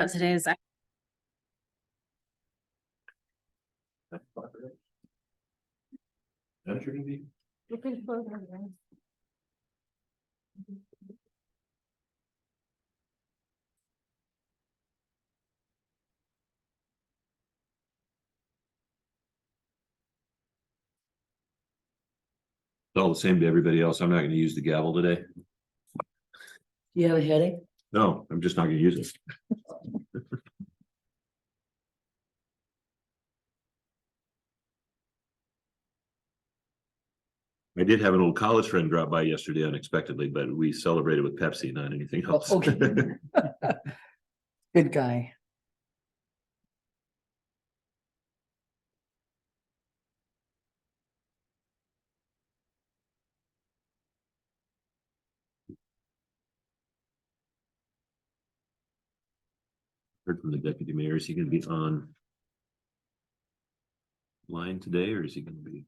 today is It's all the same to everybody else. I'm not going to use the gavel today. You have a headache? No, I'm just not going to use it. I did have an old college friend drop by yesterday unexpectedly, but we celebrated with Pepsi, not anything else. Okay. Good guy. Heard from the deputy mayor. Is he going to be on line today, or is he going to be?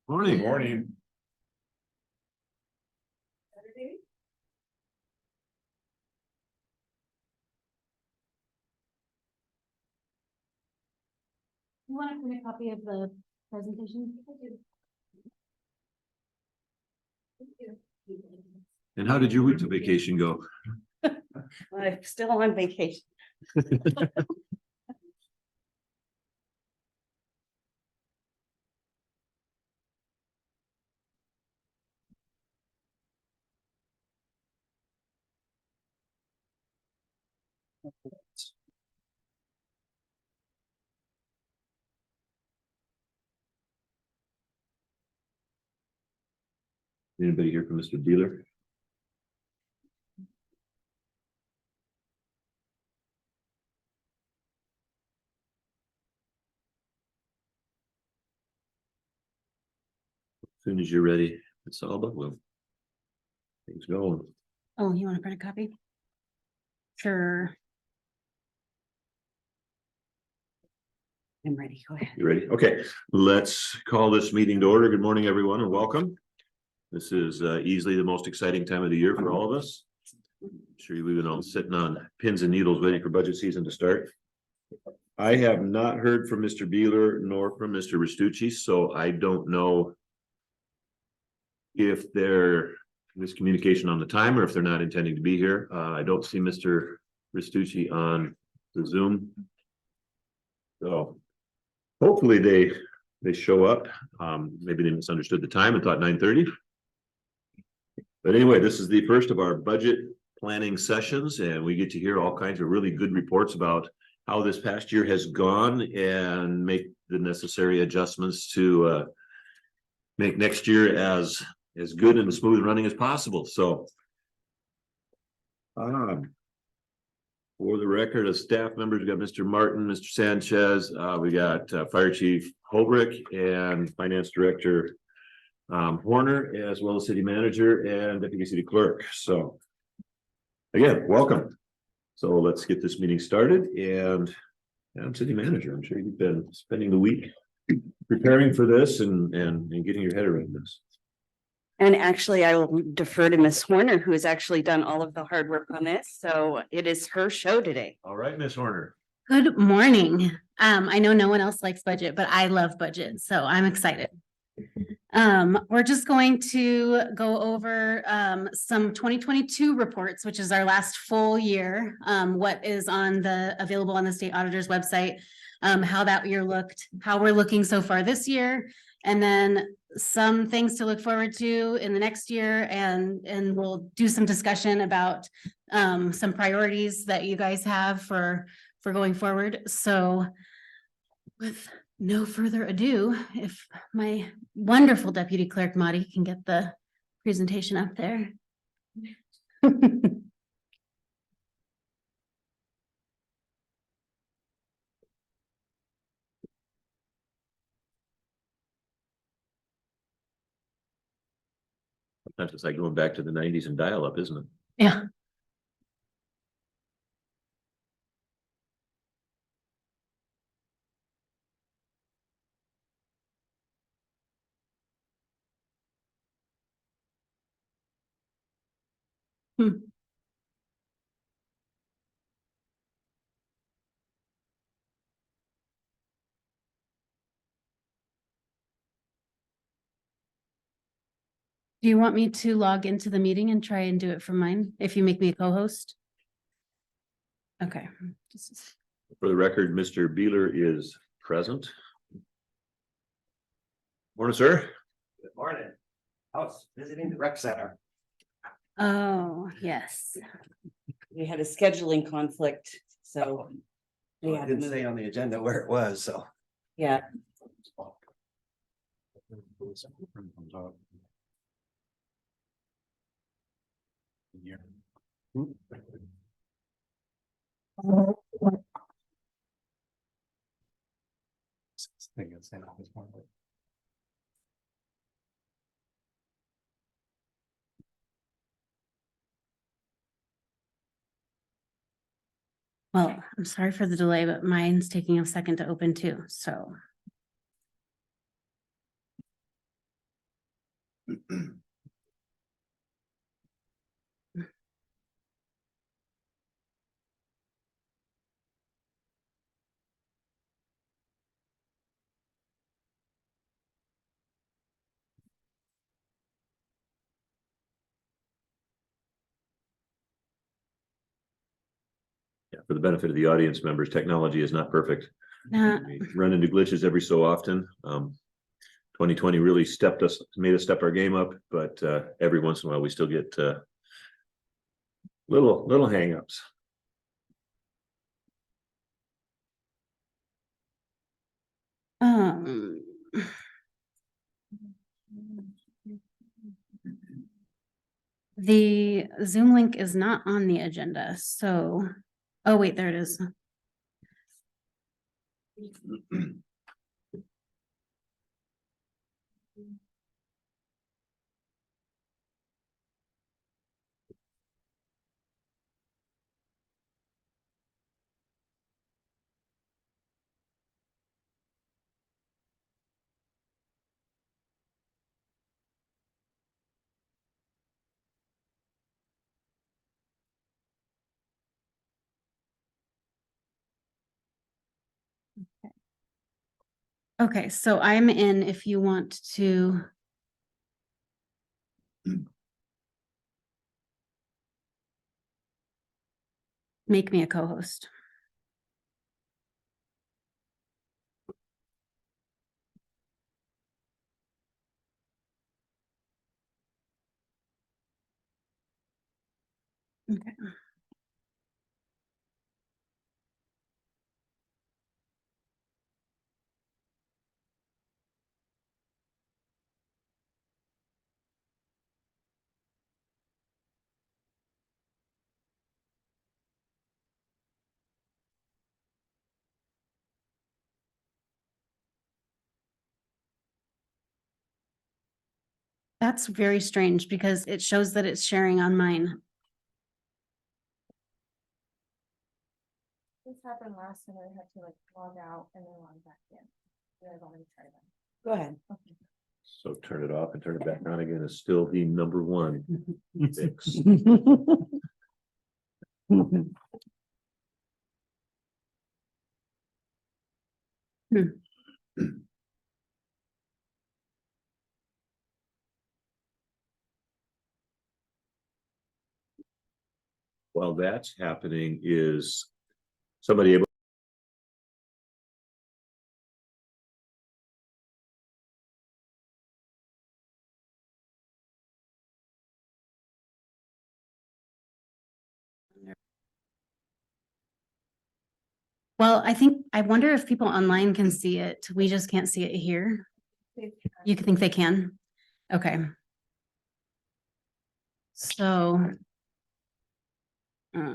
Morning. Morning. You want to print a copy of the presentation? And how did your week of vacation go? I'm still on vacation. Anybody here from Mr. Dealer? As soon as you're ready, it's all about well. Things going. Oh, you want to print a copy? Sure. I'm ready. Go ahead. You ready? Okay, let's call this meeting to order. Good morning, everyone, and welcome. This is easily the most exciting time of the year for all of us. I'm sure we've been all sitting on pins and needles waiting for budget season to start. I have not heard from Mr. Beeler nor from Mr. Restucci, so I don't know if there is communication on the time or if they're not intending to be here. I don't see Mr. Restucci on the Zoom. So hopefully they show up. Maybe they misunderstood the time and thought 9:30. But anyway, this is the first of our budget planning sessions, and we get to hear all kinds of really good reports about how this past year has gone and make the necessary adjustments to make next year as good and smooth running as possible. So for the record of staff members, we got Mr. Martin, Mr. Sanchez, we got Fire Chief Holbrick and Finance Director Horner, as well as City Manager and Deputy City Clerk. So again, welcome. So let's get this meeting started. And I'm City Manager. I'm sure you've been spending the week preparing for this and getting your head around this. And actually, I will defer to Miss Horner, who has actually done all of the hard work on this. So it is her show today. All right, Miss Horner. Good morning. I know no one else likes budget, but I love budget, so I'm excited. We're just going to go over some 2022 reports, which is our last full year. What is available on the state auditor's website, how that year looked, how we're looking so far this year, and then some things to look forward to in the next year, and we'll do some discussion about some priorities that you guys have for going forward. So with no further ado, if my wonderful Deputy Clerk Madi can get the presentation up there. That's just like going back to the nineties and dial-up, isn't it? Yeah. Hmm. Do you want me to log into the meeting and try and do it from mine if you make me a co-host? Okay. For the record, Mr. Beeler is present. Morning, sir. Good morning. I was visiting the rec center. Oh, yes. We had a scheduling conflict, so. we I had to didn't move say it. on the agenda where it was, so. Yeah, Well, I'm sorry for the delay, but mine's taking a second to open too, so. Yeah, for the benefit of the audience members, technology is not perfect. Uh, We run into glitches every so often. 2020 really made us step our game up, but every once in a while we still get little hangups. um. The Zoom link is not on the agenda, so, oh wait, there it is. Okay, so I'm in if you want to. Make me a co-host. Okay. That's very strange because it shows that it's sharing on mine. This happened last time, I had to like log out and then log back in. I've already tried that. go ahead. So turn it off and turn it back on again is still the number one fix. While that's happening, is somebody able? Well, I wonder if people online can see it. We just can't see it here. You think they can? Okay. So. uh,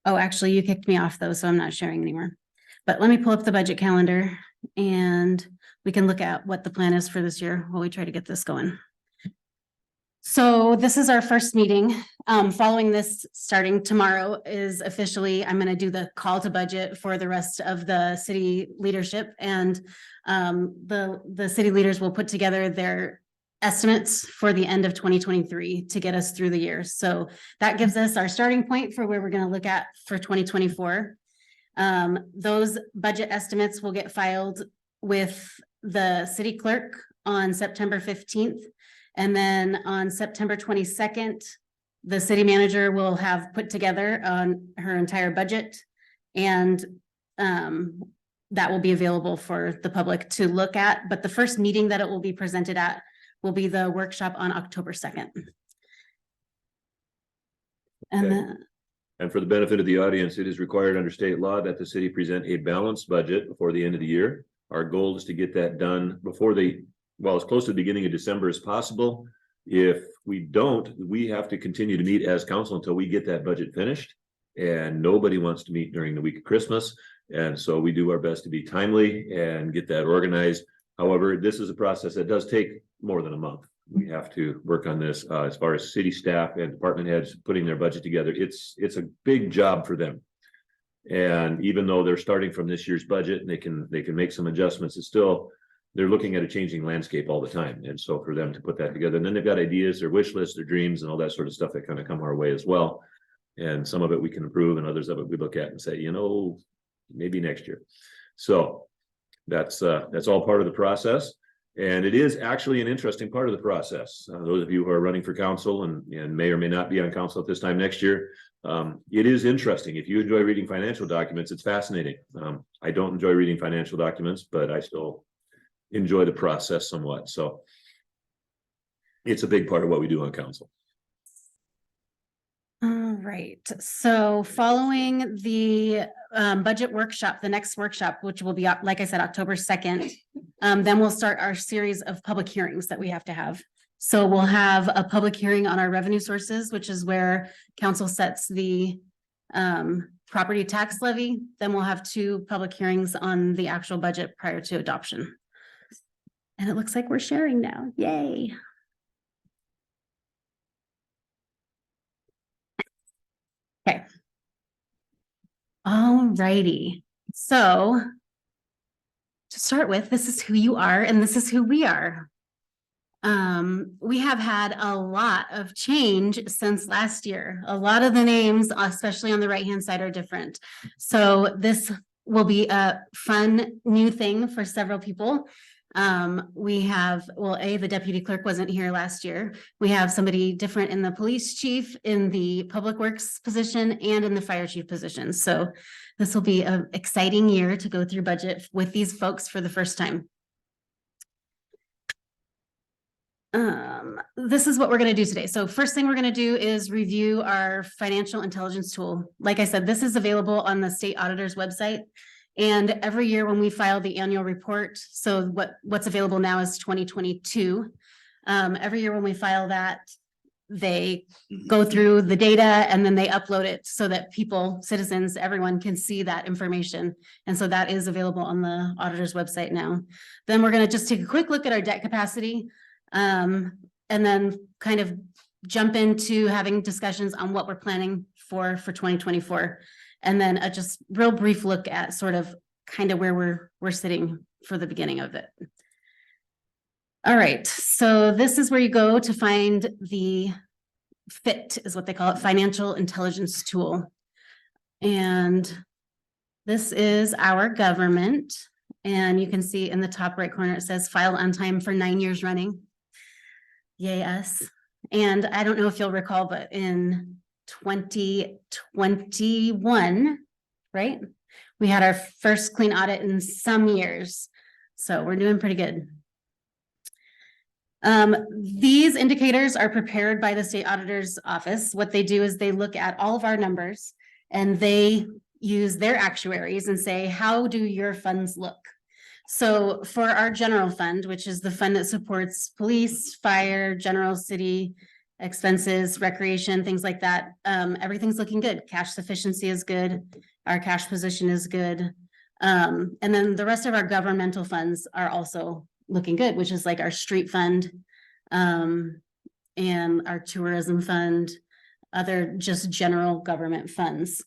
Oh, actually, you kicked me off though, so I'm not sharing anymore. But let me pull up the budget calendar and we can look at what the plan is for this year while we try to get this going. So this is our first meeting. Following this, starting tomorrow is officially, I'm gonna do the call to budget for the rest of the city leadership. And the city leaders will put together their estimates for the end of 2023 to get us through the year. So that gives us our starting point for where we're gonna look at for 2024. Those budget estimates will get filed with the city clerk on September 15th. And then on September 22nd, the city manager will have put together on her entire budget. And that will be available for the public to look at. But the first meeting that it will be presented at will be the workshop on October 2nd. And Okay. then, And for the benefit of the audience, it is required under state law that the city present a balanced budget before the end of the year. Our goal is to get that done before as close to the beginning of December as possible. If we don't, we have to continue to meet as council until we get that budget finished. And nobody wants to meet during the week of Christmas. And so we do our best to be timely and get that organized. However, this is a process that does take more than a month. We have to work on this as far as city staff and department heads putting their budget together. It's a big job for them. And even though they're starting from this year's budget and they can make some adjustments, it's still, they're looking at a changing landscape all the time. And so for them to put that together, and then they've got ideas, their wish lists, their dreams and all that sort of stuff that kind of come our way as well. And some of it we can improve and others of it we look at and say, maybe next year. So that's all part of the process. And it is actually an interesting part of the process. Those of you who are running for council and may or may not be on council at this time next year, it is interesting. If you enjoy reading financial documents, it's fascinating. I don't enjoy reading financial documents, but I still enjoy the process somewhat. So it's a big part of what we do on council. all right, so following the budget workshop, the next workshop, which will be, like I said, October 2nd, then we'll start our series of public hearings that we have to have. So we'll have a public hearing on our revenue sources, which is where council sets the property tax levy. Then we'll have 2 public hearings on the actual budget prior to adoption. And it looks like we're sharing now. Yay. Okay. All righty. So to start with, this is who you are and this is who we are. We have had a lot of change since last year. A lot of the names, especially on the right-hand side, are different. So this will be a fun new thing for several people. We have, the deputy clerk wasn't here last year. We have somebody different in the police chief, in the public works position, and in the fire chief position. So this will be an exciting year to go through budget with these folks for the first time. This is what we're going to do today. So first thing we're going to do is review our financial intelligence tool. Like I said, this is available on the state auditor's website. And every year when we file the annual report, so what's available now is 2022. Every year when we file that, they go through the data and then they upload it so that people, citizens, everyone can see that information. And so that is available on the auditor's website now. Then we're going to just take a quick look at our debt capacity. And then kind of jump into having discussions on what we're planning for 2024. And then a just real brief look at sort of kind of where we're sitting for the beginning of it. All right, so this is where you go to find the FIT, is what they call it, financial intelligence tool. And this is our government. And you can see in the top right corner, it says filed on time for 9 years running. Yay us. And I don't know if you'll recall, but in 2021, right? We had our first clean audit in some years. So we're doing pretty good. These indicators are prepared by the state auditor's office. What they do is they look at all of our numbers and they use their actuaries and say, how do your funds look? So for our general fund, which is the fund that supports police, fire, general city, expenses, recreation, things like that. Everything's looking good. Cash sufficiency is good. Our cash position is good. And then the rest of our governmental funds are also looking good, which is like our street fund, and our tourism fund, other just general government funds.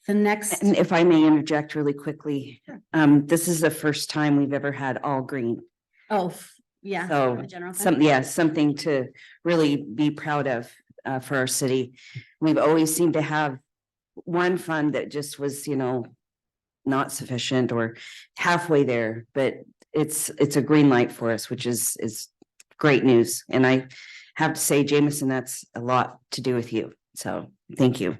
The next, And if I may interject really quickly, this is the first time we've ever had all green. yeah. So the general fund. something to really be proud of for our city. We've always seemed to have one fund that just was, not sufficient or halfway there, but it's a green light for us, which is great news. And I have to say, Jameson, that's a lot to do with you. So thank you.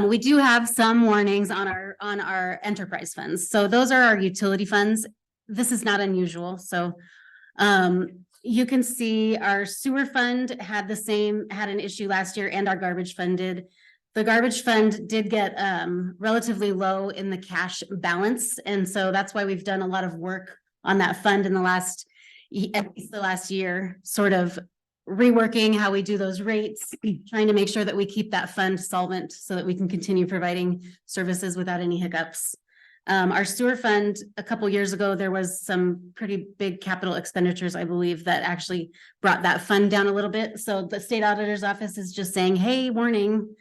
We do have some warnings on our enterprise funds. So those are our utility funds. This is not unusual. So you can see our sewer fund had an issue last year, and our garbage fund did. The garbage fund did get relatively low in the cash balance. And so that's why we've done a lot of work on that fund in at least the last year, sort of reworking how we do those rates, trying to make sure that we keep that fund solvent so that we can continue providing services without any hiccups. Our sewer fund, a couple years ago, there was some pretty big capital expenditures, I believe, that actually brought that fund down a little bit. So the state auditor's office is just saying, hey, warning,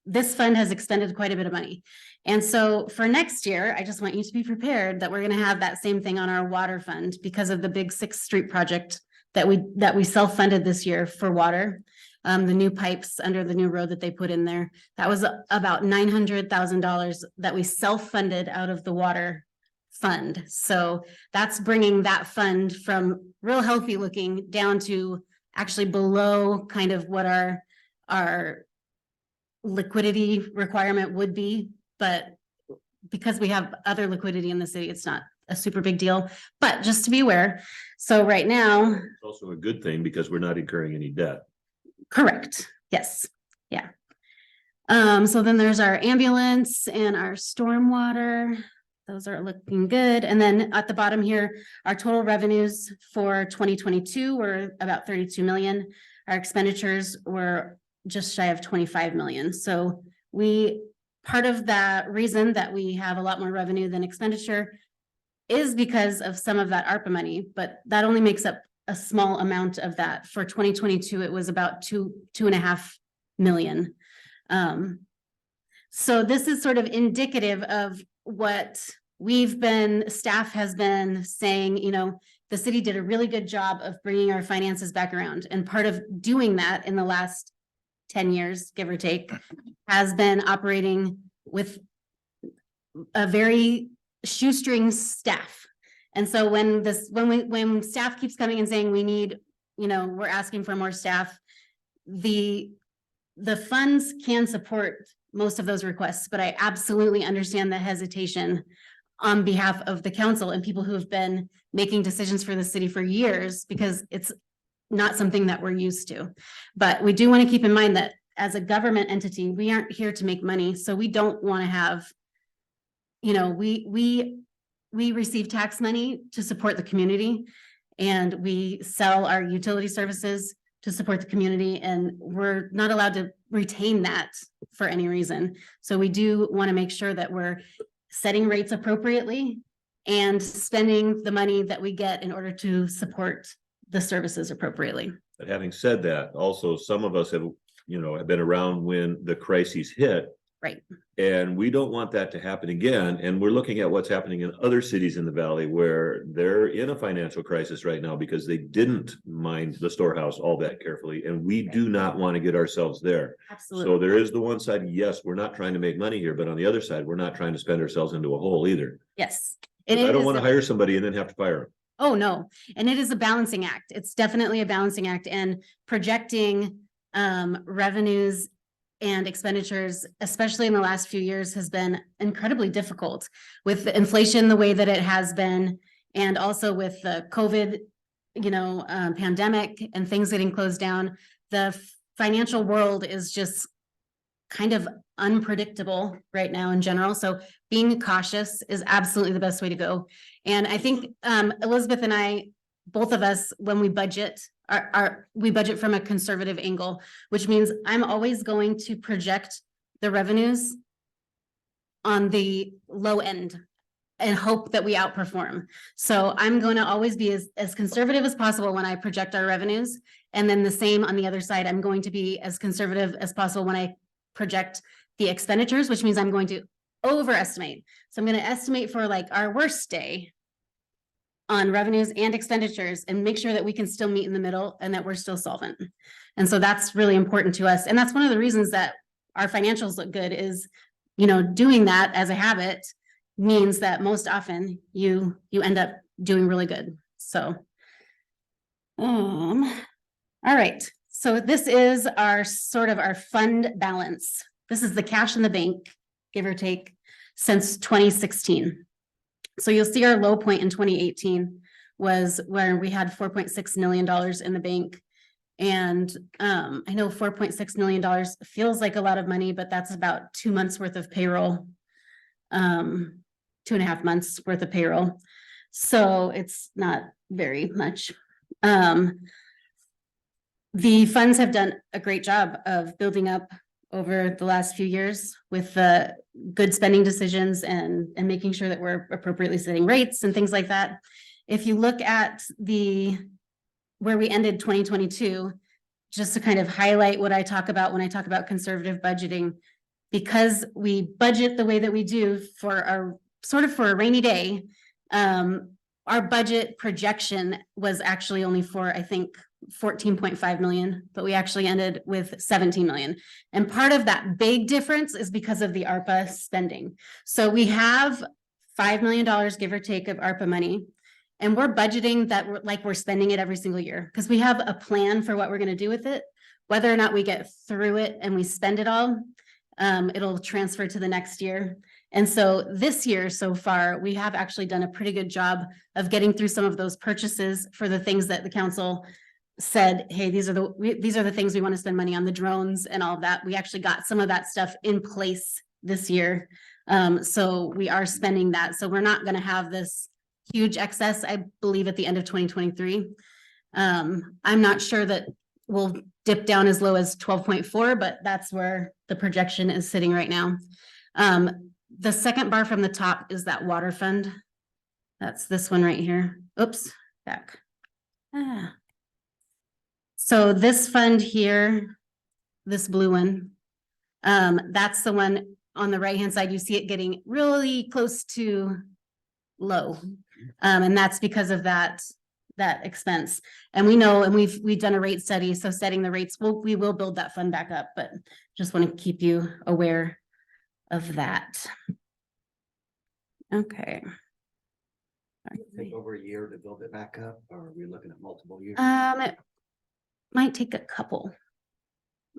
this fund has expended quite a bit of money. And so for next year, I just want you to be prepared that we're going to have that same thing on our water fund because of the big 6th Street project that we self-funded this year for water. The new pipes under the new road that they put in there. That was about $900,000 that we self-funded out of the water fund. So that's bringing that fund from real healthy looking down to actually below kind of what our liquidity requirement would be. But because we have other liquidity in the city, it's not a super big deal, but just to be aware. So right now. It's also a good thing because we're not incurring any debt. Correct. Yes. Yeah. So then there's our ambulance and our stormwater. Those are looking good. And then at the bottom here, our total revenues for 2022 were about 32 million. Our expenditures were just shy of 25 million. So part of that reason that we have a lot more revenue than expenditure is because of some of that ARPA money, but that only makes up a small amount of that. For 2022, it was about 2.5 million. So this is sort of indicative of what staff has been saying, the city did a really good job of bringing our finances back around. And part of doing that in the last 10 years, give or take, has been operating with a very shoestring staff. And so when staff keeps coming and saying we need, we're asking for more staff, the funds can support most of those requests, but I absolutely understand the hesitation on behalf of the council and people who have been making decisions for the city for years, because it's not something that we're used to. But we do want to keep in mind that as a government entity, we aren't here to make money. So we don't want to have, we receive tax money to support the community, and we sell our utility services to support the community, and we're not allowed to retain that for any reason. So we do want to make sure that we're setting rates appropriately and spending the money that we get in order to support the services appropriately. But having said that, also some of us have been around when the crises hit. Right. And we don't want that to happen again. And we're looking at what's happening in other cities in the valley where they're in a financial crisis right now because they didn't mind the storehouse all that carefully. And we do not want to get ourselves there. Absolutely. So there is the one side, yes, we're not trying to make money here, but on the other side, we're not trying to spend ourselves into a hole either. Yes. I don't want to hire somebody and then have to fire them. Oh, no. And it is a balancing act. It's definitely a balancing act, and projecting revenues and expenditures, especially in the last few years, has been incredibly difficult with the inflation the way that it has been, and also with the COVID, pandemic and things getting closed down. The financial world is just kind of unpredictable right now in general. So being cautious is absolutely the best way to go. And I think Elizabeth and I, both of us, when we budget we budget from a conservative angle, which means I'm always going to project the revenues on the low end and hope that we outperform. So I'm going to always be as conservative as possible when I project our revenues. And then the same on the other side, I'm going to be as conservative as possible when I project the expenditures, which means I'm going to overestimate. So I'm going to estimate for like our worst day on revenues and expenditures and make sure that we can still meet in the middle and that we're still solvent. And so that's really important to us. And that's one of the reasons that our financials look good is, you know, doing that as a habit means that most often you end up doing really good. So, all right. So this is our sort of our fund balance. This is the cash in the bank, give or take, since 2016. So you'll see our low point in 2018 was where we had $4.6 million in the bank. And I know $4.6 million feels like a lot of money, but that's about 2 months worth of payroll. 2.5 months worth of payroll. So it's not very much. The funds have done a great job of building up over the last few years with the good spending decisions and making sure that we're appropriately setting rates and things like that. If you look at where we ended 2022, just to kind of highlight what I talk about when I talk about conservative budgeting, because we budget the way that we do for our sort of for a rainy day, our budget projection was actually only for, I think, 14.5 million, but we actually ended with 17 million. And part of that big difference is because of the ARPA spending. So we have $5 million, give or take, of ARPA money. And we're budgeting that we're spending it every single year because we have a plan for what we're going to do with it. Whether or not we get through it and we spend it all, it'll transfer to the next year. And so this year so far, we have actually done a pretty good job of getting through some of those purchases for the things that the council said, hey, these are the things we want to spend money on, the drones and all of that. We actually got some of that stuff in place this year. So we are spending that. So we're not going to have this huge excess, I believe, at the end of 2023. I'm not sure that we'll dip down as low as 12.4, but that's where the projection is sitting right now. The second bar from the top is that water fund. That's this one right here. Oops, back. So this fund here, this blue one, that's the one on the right-hand side. You see it getting really close to low. And that's because of that expense. And we know, and we've done a rate study. So setting the rates, we will build that fund back up, but just want to keep you aware of that. Okay. Take over a year to build it back up, or are we looking at multiple years? It might take a couple.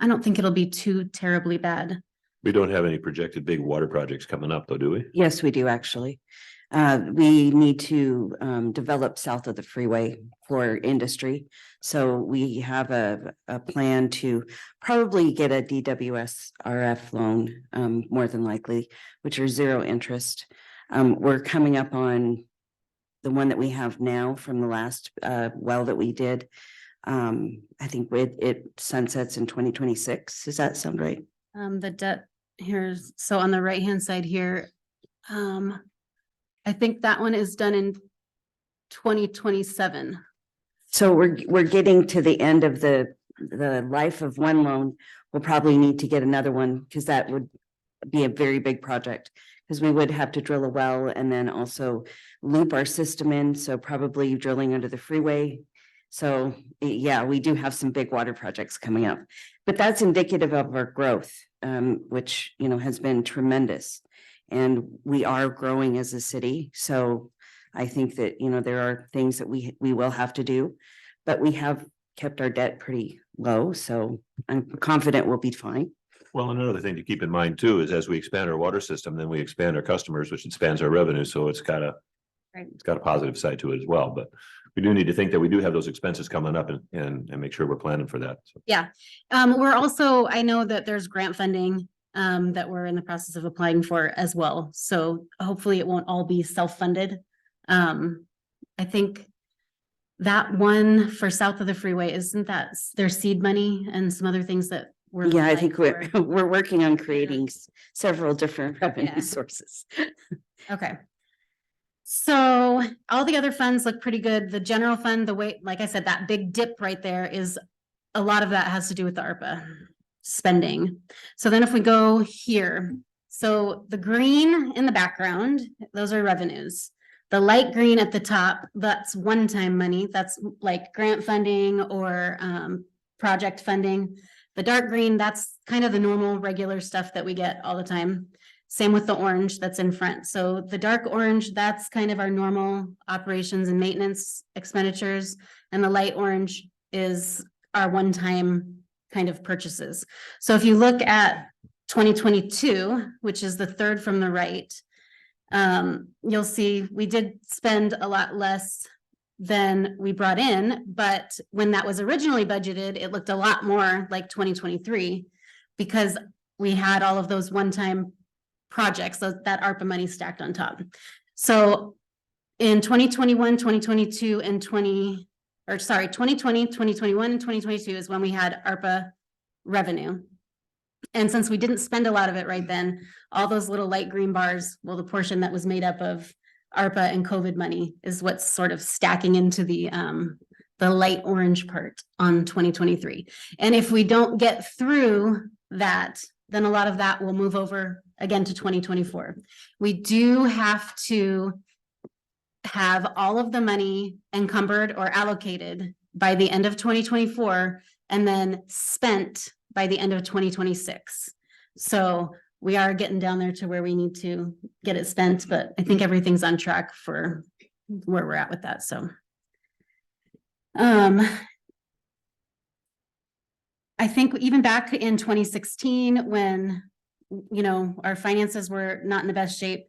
I don't think it'll be too terribly bad. We don't have any projected big water projects coming up though, do we? Yes, we do actually. We need to develop south of the freeway for industry. So we have a plan to probably get a DWSRF loan, more than likely, which are zero interest. We're coming up on the one that we have now from the last well that we did. I think it sunsets in 2026. Does that sound right? The debt here's, so on the right-hand side here, I think that one is done in 2027. So we're getting to the end of the life of one loan. We'll probably need to get another one because that would be a very big project. Because we would have to drill a well and then also loop our system in. So probably drilling under the freeway. So yeah, we do have some big water projects coming up, but that's indicative of our growth, which, you know, has been tremendous. And we are growing as a city. So I think that, you know, there are things that we will have to do, but we have kept our debt pretty low. So I'm confident we'll be fine. Well, another thing to keep in mind too, is as we expand our water system, then we expand our customers, which expands our revenue. So it's got a positive side to it as well, but we do need to think that we do have those expenses coming up and make sure we're planning for that. So. Yeah. We're also, I know that there's grant funding that we're in the process of applying for as well. So hopefully it won't all be self-funded. I think that one for south of the freeway, isn't that their seed money and some other things that we're. Yeah, I applying think we're, for? we're working on creating several different Yeah. revenue sources. Okay. So all the other funds look pretty good. The general fund, the way, like I said, that big dip right there is, a lot of that has to do with the ARPA spending. So then if we go here, so the green in the background, those are revenues. The light green at the top, that's one-time money. That's like grant funding or project funding. The dark green, that's kind of the normal, regular stuff that we get all the time. Same with the orange that's in front. So the dark orange, that's kind of our normal operations and maintenance expenditures. And the light orange is our one-time kind of purchases. So if you look at 2022, which is the third from the right, you'll see we did spend a lot less than we brought in, but when that was originally budgeted, it looked a lot more like 2023 because we had all of those one-time projects, so that ARPA money stacked on top. So in 2021, 2022, and 2020, 2021, and 2022 is when we had ARPA revenue. And since we didn't spend a lot of it right then, all those little light green bars, well, the portion that was made up of ARPA and COVID money is what's sort of stacking into the light orange part on 2023. And if we don't get through that, then a lot of that will move over again to 2024. We do have to have all of the money encumbered or allocated by the end of 2024 and then spent by the end of 2026. So we are getting down there to where we need to get it spent, but I think everything's on track for where we're at with that. So I think even back in 2016, when, you know, our finances were not in the best shape,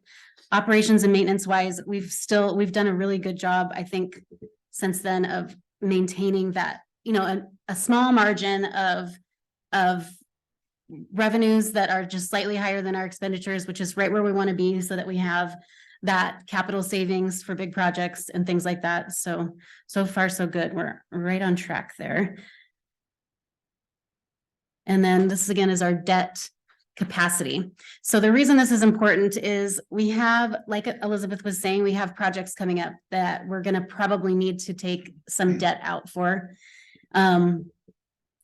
operations and maintenance wise, we've done a really good job, I think, since then of maintaining that, you know, a small margin of revenues that are just slightly higher than our expenditures, which is right where we want to be so that we have that capital savings for big projects and things like that. So far, so good. We're right on track there. And then this again is our debt capacity. So the reason this is important is we have, like Elizabeth was saying, we have projects coming up that we're going to probably need to take some debt out for.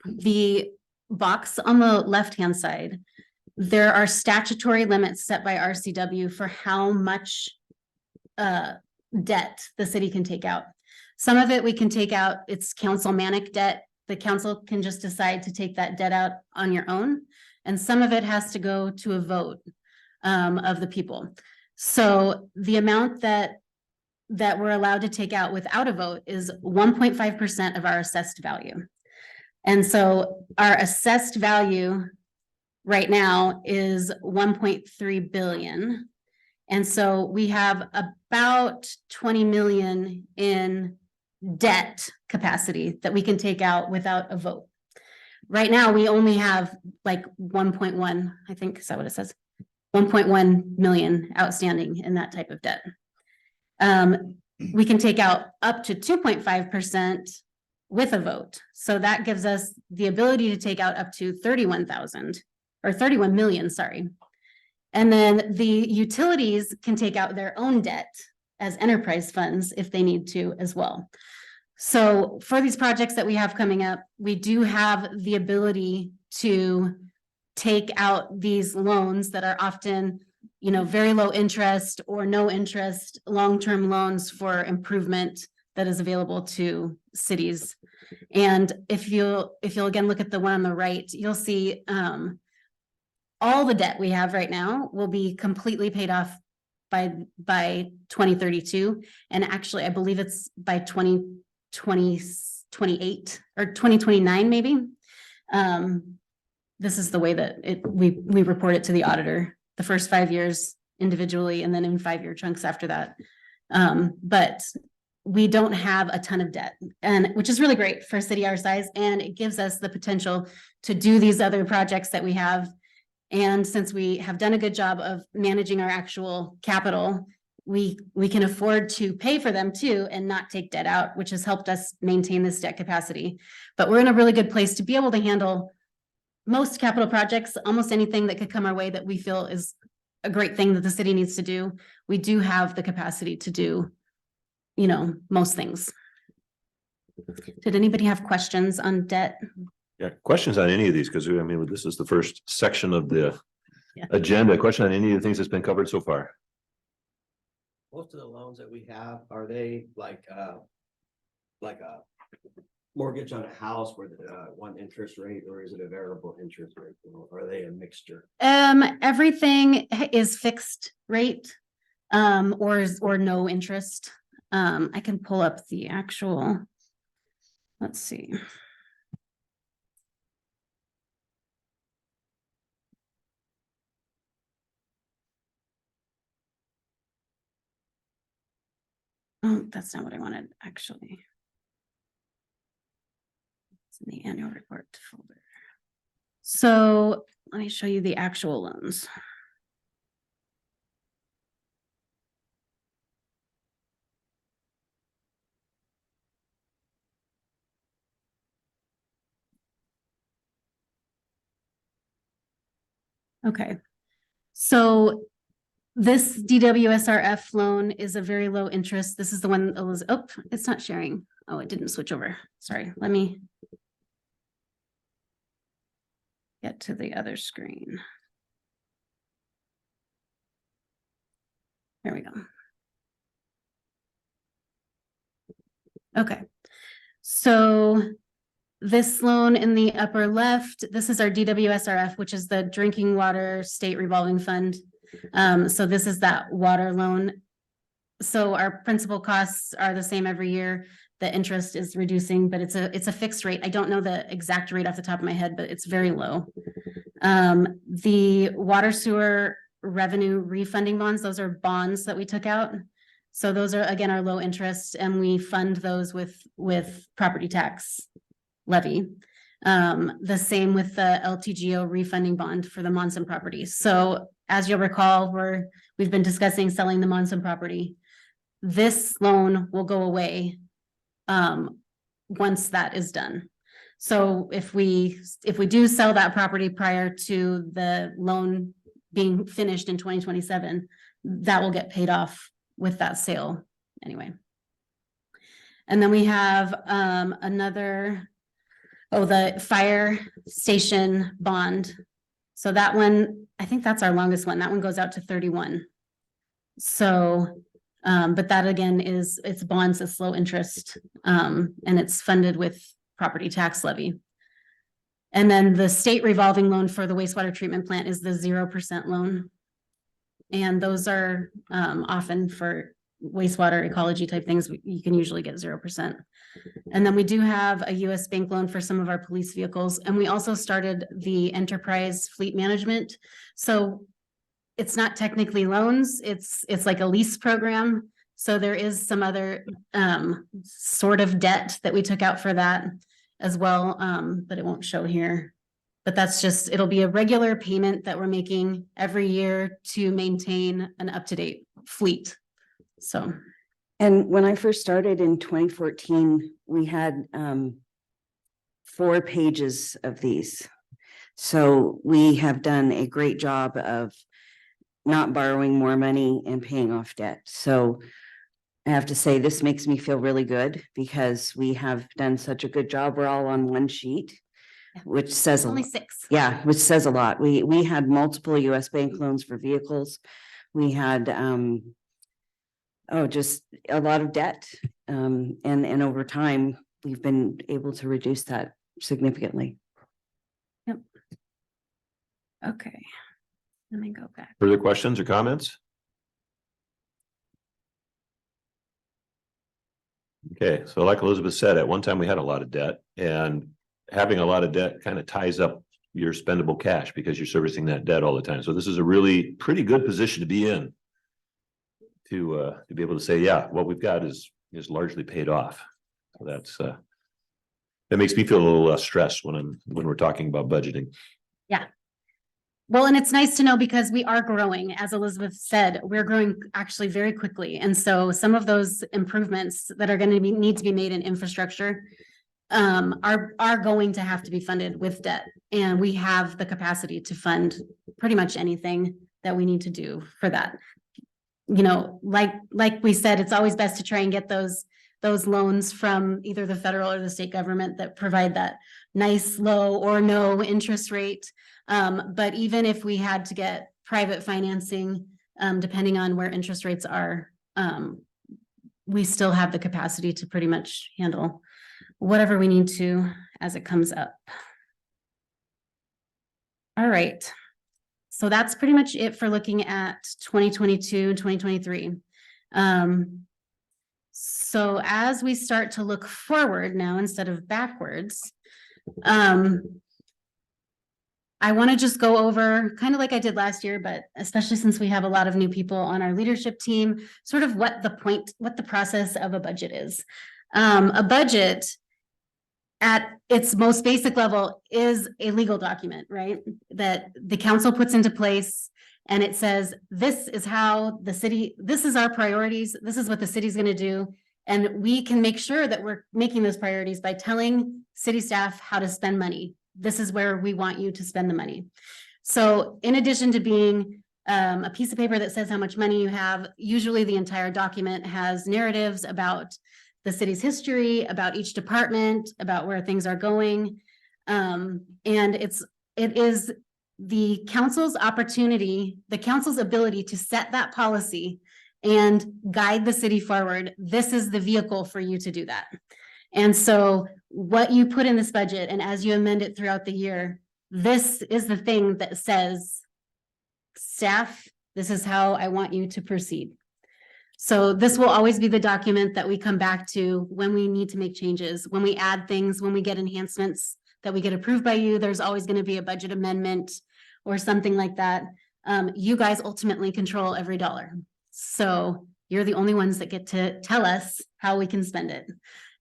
The box on the left-hand side, there are statutory limits set by RCW for how much debt the city can take out. Some of it we can take out, it's council-manic debt. The council can just decide to take that debt out on your own. And some of it has to go to a vote of the people. So the amount that we're allowed to take out without a vote is 1.5% of our assessed value. And so our assessed value right now is 1.3 billion. And so we have about 20 million in debt capacity that we can take out without a vote. Right now, we only have like 1.1, I think, is that what it says? 1.1 million outstanding in that type of debt. We can take out up to 2.5% with a vote. So that gives us the ability to take out up to 31,000 or 31 million, sorry. And then the utilities can take out their own debt as enterprise funds if they need to as well. So for these projects that we have coming up, we do have the ability to take out these loans that are often, you know, very low interest or no interest, long-term loans for improvement that is available to cities. And if you'll again look at the one on the right, you'll see all the debt we have right now will be completely paid off by 2032. And actually, I believe it's by 2028 or 2029, maybe. This is the way that we report it to the auditor, the first 5 years individually, and then in 5-year chunks after that. But we don't have a ton of debt, and which is really great for a city our size, and it gives us the potential to do these other projects that we have. And since we have done a good job of managing our actual capital, we can afford to pay for them too and not take debt out, which has helped us maintain this debt capacity. But we're in a really good place to be able to handle most capital projects, almost anything that could come our way that we feel is a great thing that the city needs to do. We do have the capacity to do, most things. Did anybody have questions on debt? Yeah, questions on any of these, because I mean, this is the first section of the Yeah. agenda. Question on any of the things that's been covered so far? Most of the loans that we have, are they like a mortgage on a house with one interest rate, or is it a variable interest rate? Or are they a mixture? Everything is fixed rate, or no interest. I can pull up the actual. Let's see. Oh, that's not what I wanted, actually. It's in the annual report folder. So let me show you the actual loans. Okay, so this DWSRF loan is a very low interest. This is the one that was, oh, it's not sharing. Oh, it didn't switch over. Sorry, let me get to the other screen. There we go. Okay, so this loan in the upper left, this is our DWSRF, which is the Drinking Water State Revolving Fund. So this is that water loan. So our principal costs are the same every year. The interest is reducing, but it's a fixed rate. I don't know the exact rate off the top of my head, but it's very low. The water sewer revenue refunding bonds, those are bonds that we took out. So those are, again, our low interest, and we fund those with property tax levy. The same with the LTGO refunding bond for the Monson properties. So as you'll recall, we've been discussing selling the Monson property. This loan will go away once that is done. So if we do sell that property prior to the loan being finished in 2027, that will get paid off with that sale anyway. And then we have the fire station bond. So that one, I think that's our longest one. That one goes out to 31. So, but that again it's bonds, it's low interest, and it's funded with property tax levy. And then the state revolving loan for the wastewater treatment plant is the 0% loan. And those are often for wastewater ecology type things, you can usually get 0%. And then we do have a US bank loan for some of our police vehicles. And we also started the enterprise fleet management. So it's not technically loans, it's like a lease program. So there is some other sort of debt that we took out for that as well, but it won't show here. But that's just, it'll be a regular payment that we're making every year to maintain an up-to-date fleet. So. And when I first started in 2014, we had 4 pages of these. So we have done a great job of not borrowing more money and paying off debt. So I have to say, this makes me feel really good because we have done such a good job. We're all on one sheet, which says Only 6. Yeah, which says a lot. We had multiple US bank loans for vehicles. We had just a lot of debt. And over time, we've been able to reduce that significantly. Yep. Okay. Let me go back. Further questions or comments? Okay, so like Elizabeth said, at one time we had a lot of debt, and having a lot of debt kind of ties up your spendable cash because you're servicing that debt all the time. So this is a really pretty good position to be in. To be able to say, yeah, what we've got is largely paid off. So that makes me feel a little less stressed when we're talking about budgeting. Yeah. Well, and it's nice to know because we are growing, as Elizabeth said, we're growing actually very quickly. And so some of those improvements that are going to need to be made in infrastructure are going to have to be funded with debt. And we have the capacity to fund pretty much anything that we need to do for that. You know, like we said, it's always best to try and get those loans from either the federal or the state government that provide that nice low or no interest rate. But even if we had to get private financing, depending on where interest rates are, we still have the capacity to pretty much handle whatever we need to as it comes up. All right. So that's pretty much it for looking at 2022 and 2023. So as we start to look forward now instead of backwards, I want to just go over kind of like I did last year, but especially since we have a lot of new people on our leadership team, sort of what the process of a budget is. A budget at its most basic level is a legal document, right? That the council puts into place and it says, this is how the city, this is our priorities, this is what the city's going to do. And we can make sure that we're making those priorities by telling city staff how to spend money. This is where we want you to spend the money. So in addition to being a piece of paper that says how much money you have, usually the entire document has narratives about the city's history, about each department, about where things are going. And it is the council's opportunity, the council's ability to set that policy and guide the city forward. This is the vehicle for you to do that. And so what you put in this budget, and as you amend it throughout the year, this is the thing that says, staff, this is how I want you to proceed. So this will always be the document that we come back to when we need to make changes, when we add things, when we get enhancements that we get approved by you. There's always going to be a budget amendment or something like that. You guys ultimately control every dollar. So you're the only ones that get to tell us how we can spend it.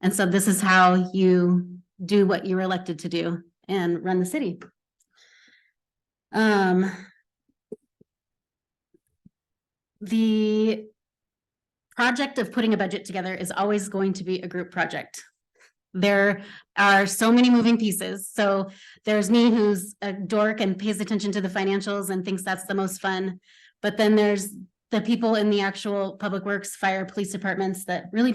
And so this is how you do what you were elected to do and run the city. The project of putting a budget together is always going to be a group project. There are so many moving pieces. So there's me who's a dork and pays attention to the financials and thinks that's the most fun. But then there's the people in the actual public works, fire, police departments that really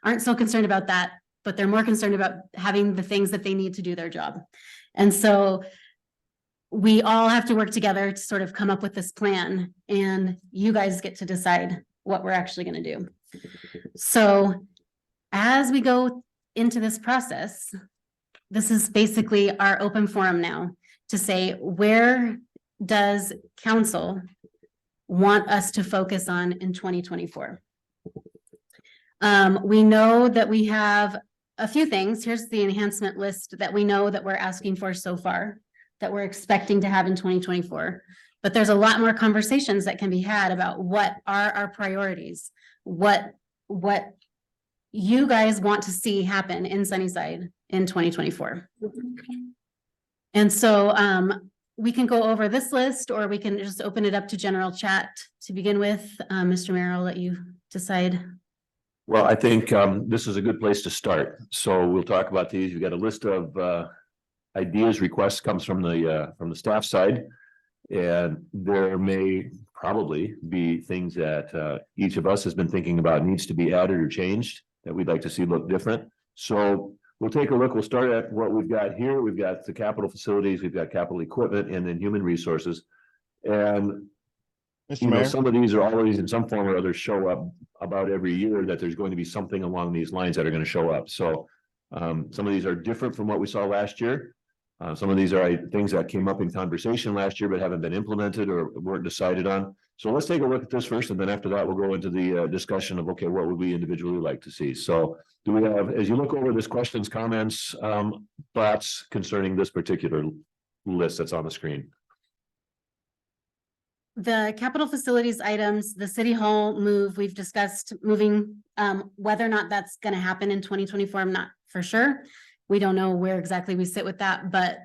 aren't so concerned about that, but they're more concerned about having the things that they need to do their job. And so we all have to work together to sort of come up with this plan, and you guys get to decide what we're actually going to do. So as we go into this process, this is basically our open forum now to say, where does council want us to focus on in 2024? We know that we have a few things. Here's the enhancement list that we know that we're asking for so far, that we're expecting to have in 2024. But there's a lot more conversations that can be had about what are our priorities, what you guys want to see happen in Sunnyside in 2024. And so we can go over this list, or we can just open it up to general chat to begin with. Mr. Mayor, I'll let you decide. Well, I think this is a good place to start. So we'll talk about these. We've got a list of ideas, requests comes from the staff side. And there may probably be things that each of us has been thinking about needs to be added or changed that we'd like to see look different. So we'll take a look. We'll start at what we've got here. We've got the capital facilities, we've got capital equipment, and then human resources. And you know, some of these are always in some form or other show up about every year, that there's going to be something along these lines that are going to show up. So some of these are different from what we saw last year. Some of these are things that came up in conversation last year, but haven't been implemented or weren't decided on. So let's take a look at this first, and then after that, we'll go into the discussion of, okay, what would we individually like to see? So do we have, as you look over this, questions, comments, thoughts concerning this particular list that's on the screen? The capital facilities items, the city hall move, we've discussed moving, whether or not that's going to happen in 2024. I'm not for sure. We don't know where exactly we sit with that, but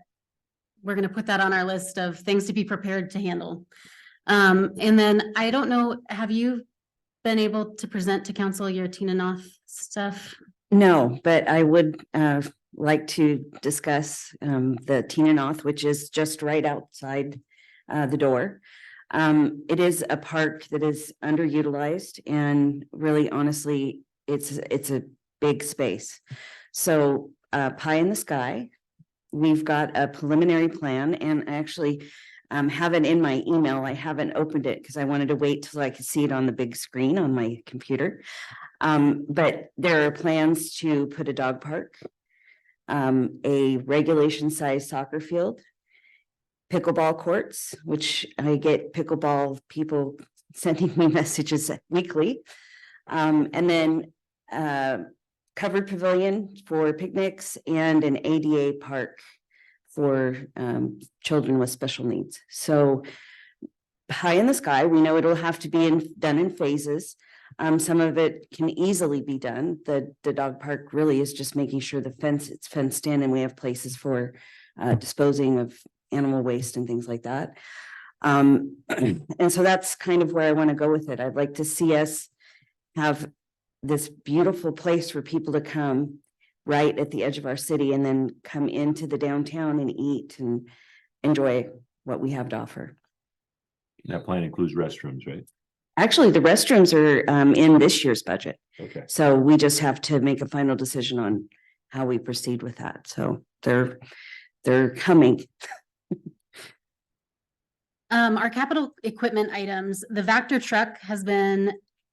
we're gonna put that on our list of things to be prepared to handle. And then I don't know, have you been able to present to council your Tina Noth stuff? No, but I would like to discuss the Tina Noth, which is just right outside the door. It is a park that is underutilized, and really honestly, it's a big space. So pie in the sky, we've got a preliminary plan, and I actually have it in my email. I haven't opened it because I wanted to wait till I could see it on the big screen on my computer. But there are plans to put a dog park, a regulation size soccer field, pickleball courts, which I get pickleball people sending me messages weekly. And then covered pavilion for picnics and an ADA park for children with special needs. So high in the sky, we know it'll have to be done in phases. Some of it can easily be done. The dog park really is just making sure it's fenced in, and we have places for disposing of animal waste and things like that. And so that's kind of where I want to go with it. I'd like to see us have this beautiful place for people to come right at the edge of our city, and then come into the downtown and eat and enjoy what we have to offer. That plan includes restrooms, right? Actually, the restrooms are in this year's budget. Okay. So we just have to make a final decision on how we proceed with that. So they're coming. Our capital equipment items, the Vector truck has been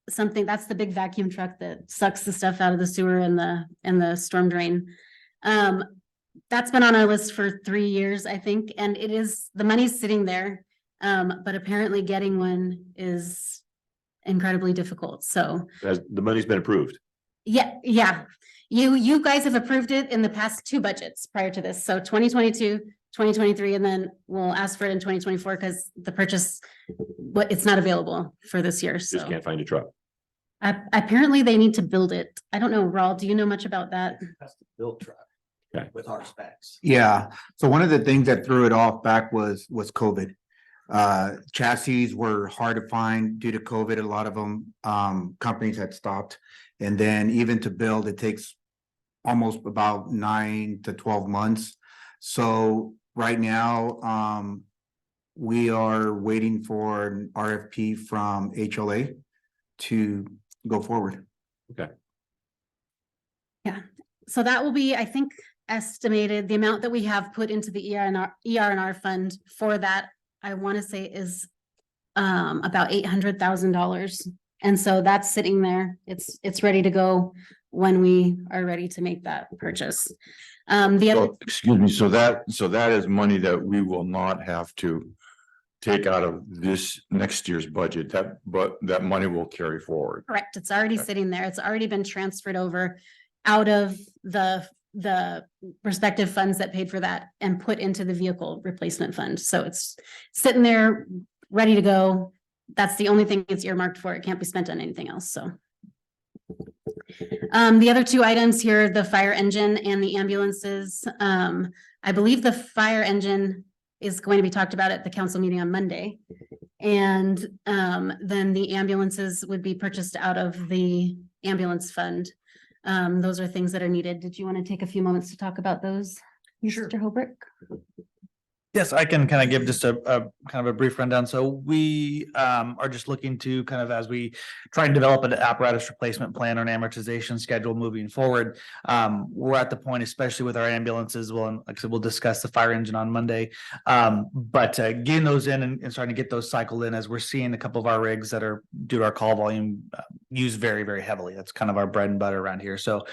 something, that's the big vacuum truck that sucks the stuff out of the sewer and the storm drain. That's been on our list for 3 years, I think, and it is, the money's sitting there. But apparently getting one is incredibly difficult, so. The money's been approved. Yeah. You guys have approved it in the past 2 budgets prior to this, so 2022, 2023, and then we'll ask for it in 2024 because the purchase, but it's not available for this year, Just so. can't find a truck. Apparently they need to build it. I don't know, Raul, do you know much about that? That's the build truck. Okay. With our specs. Yeah, so one of the things that threw it off back was COVID. Chassis were hard to find due to COVID. A lot of them, companies had stopped. And then even to build, it takes almost about 9 to 12 months. So right now, we are waiting for an RFP from HLA to go forward. So that will be, I think, estimated, the amount that we have put into the ER&R fund for that, I want to say is about $800,000. And so that's sitting there. It's ready to go when we are ready to make that purchase. The other, Excuse me, so that is money that we will not have to take out of this next year's budget, but that money will carry forward. correct, it's already Okay. sitting there. It's already been transferred over out of the respective funds that paid for that and put into the vehicle replacement fund. So it's sitting there, ready to go. That's the only thing it's earmarked for. It can't be spent on anything else, so. The other 2 items here, the fire engine and the ambulances. I believe the fire engine is going to be talked about at the council meeting on Monday. And then the ambulances would be purchased out of the ambulance fund. Those are things that are needed. Did you want to take a few moments to talk about those? Sure. Mr. Holbrook? Yes, I can kind of give just a kind of a brief rundown. So we are just looking to kind of, as we try and develop an apparatus replacement plan or an amortization schedule moving forward. We're at the point, especially with our ambulances, well, and like I said, we'll discuss the fire engine on Monday. But getting those in and starting to get those cycled in, as we're seeing a couple of our rigs that are due to our call volume used very, very heavily. That's kind of our bread and butter around here. So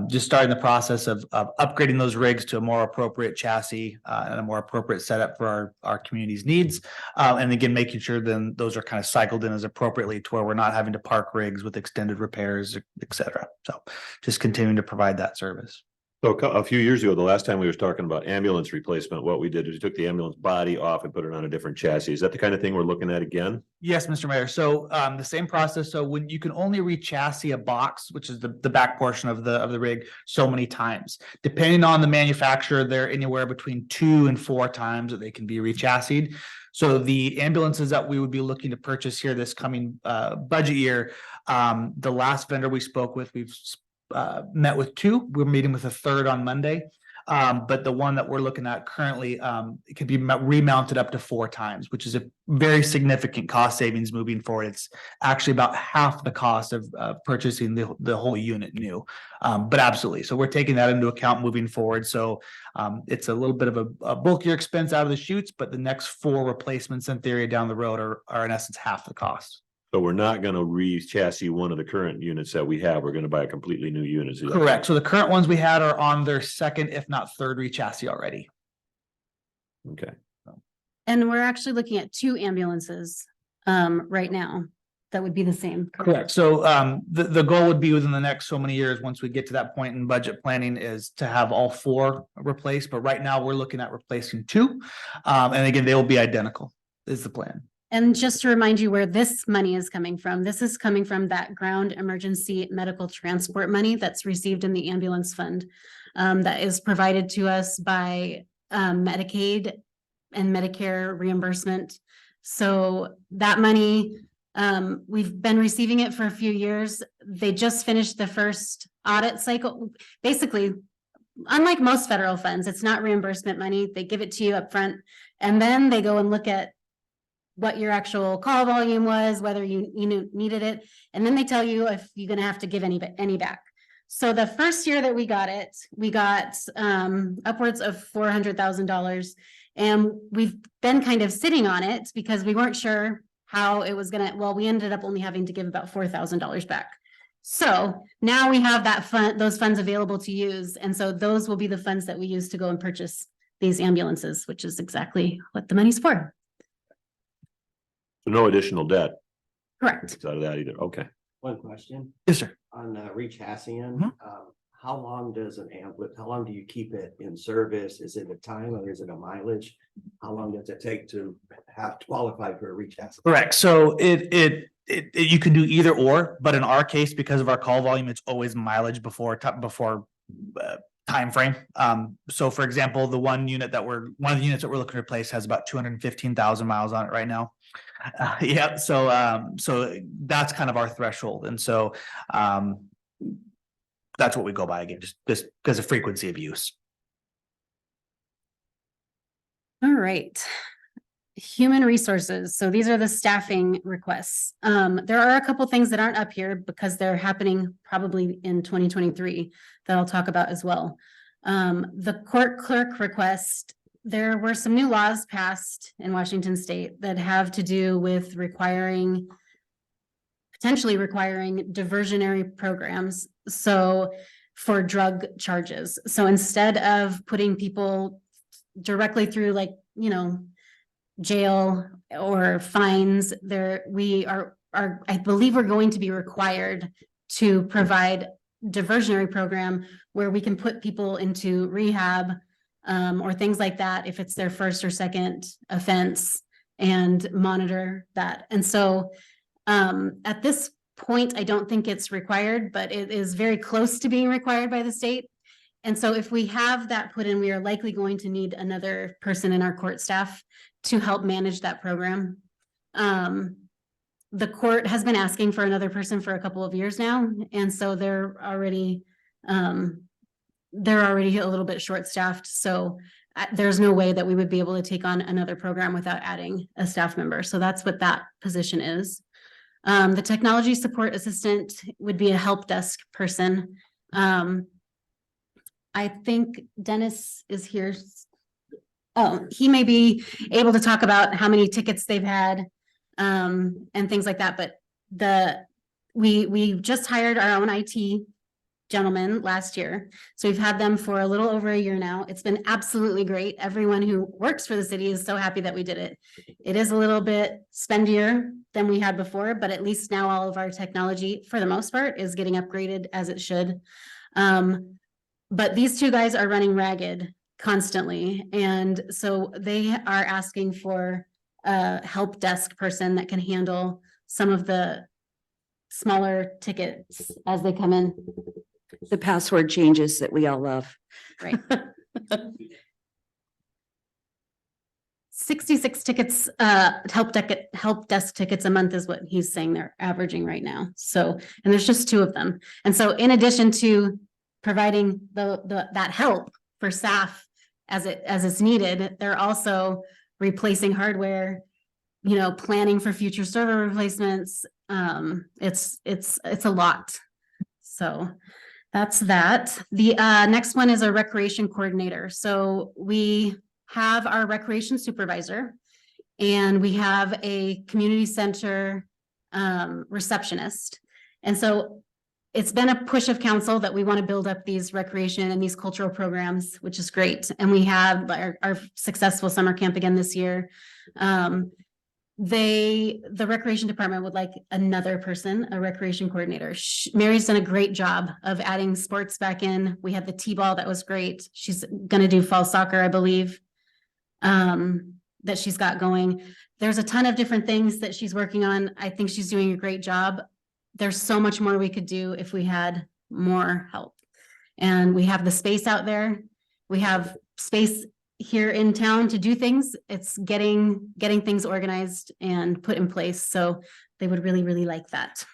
just starting the process of upgrading those rigs to a more appropriate chassis and a more appropriate setup for our community's needs. And again, making sure then those are kind of cycled in as appropriately to where we're not having to park rigs with extended repairs, et cetera. So just continuing to provide that service. So a few years ago, the last time we was talking about ambulance replacement, what we did is we took the ambulance body off and put it on a different chassis. Is that the kind of thing we're looking at again? Yes, Mr. Mayor. So the same process. So when you can only re-chassis a box, which is the back portion of the rig, so many times. Depending on the manufacturer, they're anywhere between 2 and 4 times that they can be re-chassied. So the ambulances that we would be looking to purchase here this coming budget year, the last vendor we spoke with, we've met with 2. We're meeting with a third on Monday. But the one that we're looking at currently, it could be remounted up to 4 times, which is a very significant cost savings moving forward. It's actually about half the cost of purchasing the whole unit new. But absolutely, so we're taking that into account moving forward. So it's a little bit of a bulkier expense out of the chutes, but the next 4 replacements in theory down the road are in essence half the cost. So we're not gonna re-chassis one of the current units that we have. We're gonna buy a completely new unit. Is that Correct. So the current ones we had are on their second, if not third re-chassis already. Okay. And we're actually looking at 2 ambulances right now. That would be the same. Correct. So the goal would be within the next so many years, once we get to that point in budget planning, is to have all 4 replaced. But right now we're looking at replacing 2. And again, they will be identical is the plan. And just to remind you where this money is coming from, this is coming from that ground emergency medical transport money that's received in the ambulance fund. That is provided to us by Medicaid and Medicare reimbursement. So that money, we've been receiving it for a few years. They just finished the first audit cycle. Basically, unlike most federal funds, it's not reimbursement money. They give it to you up front, and then they go and look at what your actual call volume was, whether you needed it, and then they tell you if you're gonna have to give any back. So the first year that we got it, we got upwards of $400,000, and we've been kind of sitting on it because we weren't sure how it was gonna. Well, we ended up only having to give about $4,000 back. So now we have those funds available to use, and so those will be the funds that we use to go and purchase these ambulances, which is exactly what the money's for. So no additional debt Correct. out of that either. Okay. One question Yes, sir. on re-chassising. Mhm. How long does how long do you keep it in service? Is it a time or is it a mileage? How long does it take to have to qualify for a re-chassis? Correct. So you can do either or, but in our case, because of our call volume, it's always mileage before time frame. So for example, one of the units that we're looking to replace has about 215,000 miles on it right now. Yeah, so that's kind of our threshold, and so that's what we go by again, just because of frequency of use. All right. Human resources. So these are the staffing requests. There are a couple things that aren't up here because they're happening probably in 2023 that I'll talk about as well. The court clerk request, there were some new laws passed in Washington state that have to do with potentially requiring diversionary programs. So for drug charges. So instead of putting people directly through jail or fines, I believe we're going to be required to provide diversionary program where we can put people into rehab or things like that if it's their first or second offense, and monitor that. And so at this point, I don't think it's required, but it is very close to being required by the state. And so if we have that put in, we are likely going to need another person in our court staff to help manage that program. The court has been asking for another person for a couple of years now, and so they're already a little bit short-staffed. So there's no way that we would be able to take on another program without adding a staff member. So that's what that position is. The technology support assistant would be a help desk person. I think Dennis is here. Oh, he may be able to talk about how many tickets they've had and things like that. But we just hired our own IT gentleman last year. So we've had them for a little over a year now. It's been absolutely great. Everyone who works for the city is so happy that we did it. It is a little bit spendier than we had before, but at least now all of our technology, for the most part, is getting upgraded as it should. but these two guys are running ragged constantly. And so they are asking for a help desk person that can handle some of the smaller tickets as they come in. The password changes that we all love. Right. 66 tickets, help desk tickets a month is what he's saying they're averaging right now. So, and there's just two of them. And so in addition to providing that help for staff as it's needed, they're also replacing hardware, you know, planning for future server replacements. It's a lot. So that's that. The next one is a recreation coordinator. So we have our recreation supervisor and we have a community center receptionist. And so it's been a push of council that we want to build up these recreation and these cultural programs, which is great. And we have our successful summer camp again this year. The recreation department would like another person, a recreation coordinator. Mary's done a great job of adding sports back in. We had the T-ball, that was great. She's gonna do fall soccer, I believe, that she's got going. There's a ton of different things that she's working on. I think she's doing a great job. There's so much more we could do if we had more help. And we have the space out there. We have space here in town to do things. It's getting things organized and put in place. So they would really, really like that.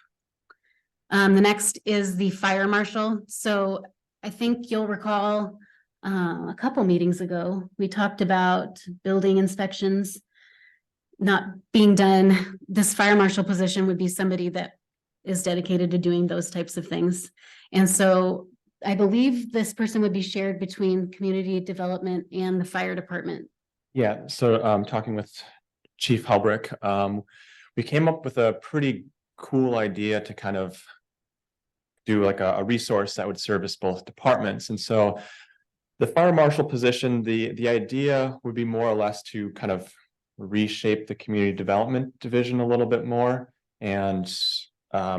The next is the fire marshal. So I think you'll recall a couple meetings ago, we talked about building inspections not being done. This fire marshal position would be somebody that is dedicated to doing those types of things. And so I believe this person would be shared between community development and the fire department. Yeah, so talking with Chief Helbrick, we came up with a pretty cool idea to kind of do like a resource that would service both departments. And so the fire marshal position, the idea would be more or less to kind of reshape the community development division a little bit more and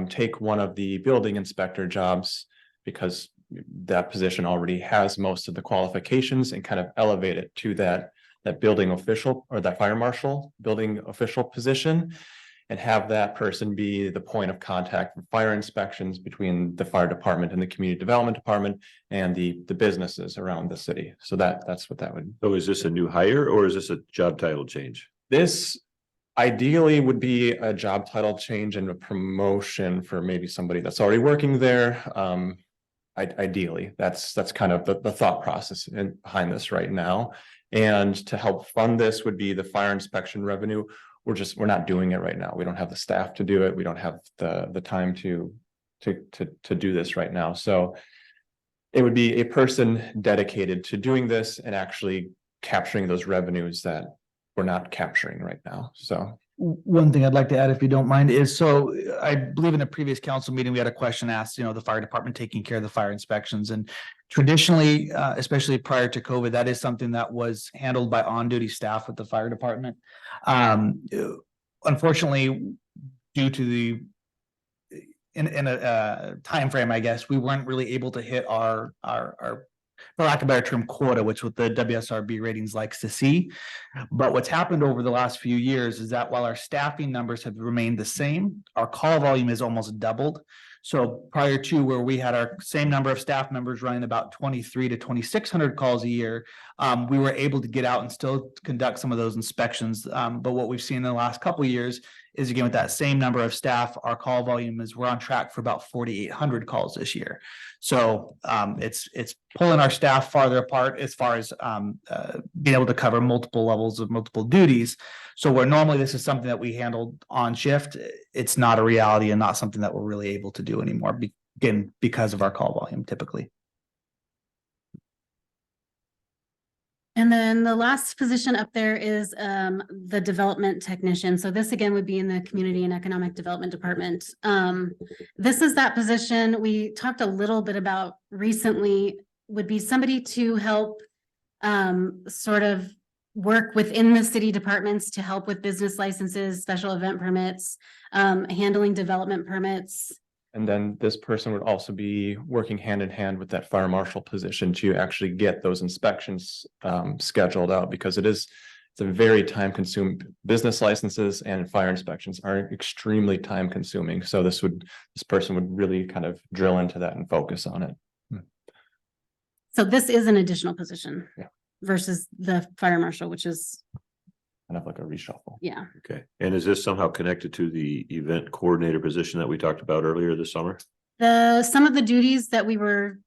take one of the building inspector jobs, because that position already has most of the qualifications, and kind of elevate it to that building official or that fire marshal building official position, and have that person be the point of contact for fire inspections between the fire department and the community development department and the businesses around the city. So that's what that would. So is this a new hire or is this a job title change? This ideally would be a job title change and a promotion for maybe somebody that's already working there. Ideally, that's kind of the thought process behind this right now. And to help fund this would be the fire inspection revenue. We're not doing it right now. We don't have the staff to do it. We don't have the time to do this right now. So it would be a person dedicated to doing this and actually capturing those revenues that we're not capturing right now. So one thing I'd like to add, if you don't mind, is so I believe in the previous council meeting, we had a question asked, you know, the fire department taking care of the fire inspections. And traditionally, especially prior to COVID, that is something that was handled by on-duty staff with the fire department. Unfortunately, due to in a time frame, I guess, we weren't really able to hit our for lack of a better term, quota, which what the WSRB ratings likes to see. But what's happened over the last few years is that while our staffing numbers have remained the same, our call volume has almost doubled. So prior to where we had our same number of staff members running about 2,300 to 2,600 calls a year, we were able to get out and still conduct some of those inspections. But what we've seen in the last couple of years is, again, with that same number of staff, our call volume we're on track for about 4,800 calls this year. So it's pulling our staff farther apart as far as being able to cover multiple levels of multiple duties. So where normally this is something that we handled on shift, it's not a reality and not something that we're really able to do anymore, again, because of our call volume typically. And then the last position up there is the development technician. So this again would be in the community and economic development department. This is that position we talked a little bit about recently, would be somebody to help sort of work within the city departments to help with business licenses, special event permits, handling development permits, And then this person would also be working hand in hand with that fire marshal position to actually get those inspections scheduled out, because it's a very time consuming, business licenses and fire inspections are extremely time consuming. So this person would really kind of drill into that and focus on it. So this is an additional position. Yeah. Versus the fire marshal, which is, Kind of like a reshuffle. yeah. Okay, and is this somehow connected to the event coordinator position that we talked about earlier this summer? Some of the duties that we were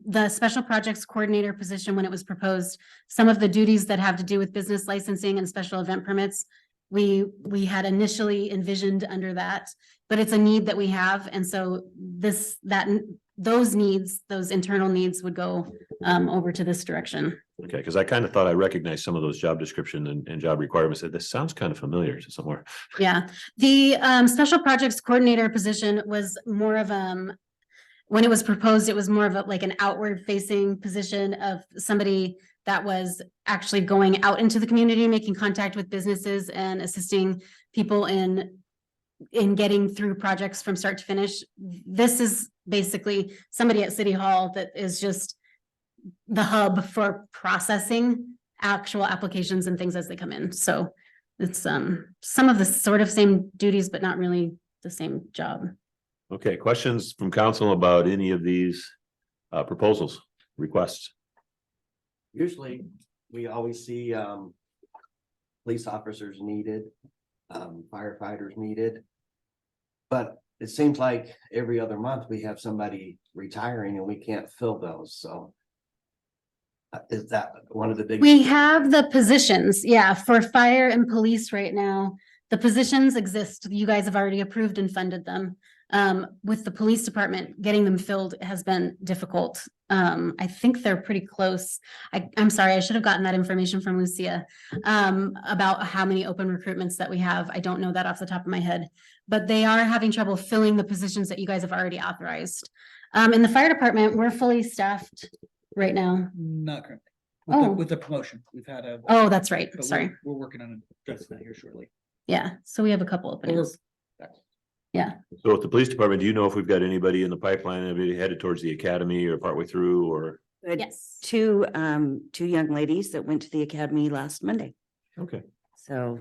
the special projects coordinator position, when it was proposed, some of the duties that have to do with business licensing and special event permits, we had initially envisioned under that, but it's a need that we have. And so those internal needs would go over to this direction. Okay, because I kind of thought I recognized some of those job description and job requirements. Said this sounds kind of familiar to somewhere. Yeah, the special projects coordinator position was more of when it was proposed, it was more of like an outward facing position of somebody that was actually going out into the community, making contact with businesses and assisting people in getting through projects from start to finish. This is basically somebody at City Hall that is just the hub for processing actual applications and things as they come in. So it's some of the sort of same duties, but not really the same job. Okay, questions from council about any of these proposals, requests? Usually, we always see police officers needed, firefighters needed. But it seems like every other month we have somebody retiring and we can't fill those, so. Is that one of the big? We have the positions, yeah, for fire and police right now. The positions exist. You guys have already approved and funded them. With the police department, getting them filled has been difficult. I think they're pretty close. I'm sorry, I should have gotten that information from Lucia about how many open recruitments that we have. I don't know that off the top of my head, but they are having trouble filling the positions that you guys have already authorized. In the fire department, we're fully staffed right now. Not currently. Oh. With the promotion, we've had a. Oh, that's right. but Sorry. We're working on addressing that here shortly. Yeah, so we have a couple openings. Yeah. So with the police department, do you know if we've got anybody in the pipeline, anybody headed towards the academy or partway through or? Yes. Two young ladies that went to the academy last Monday. Okay, So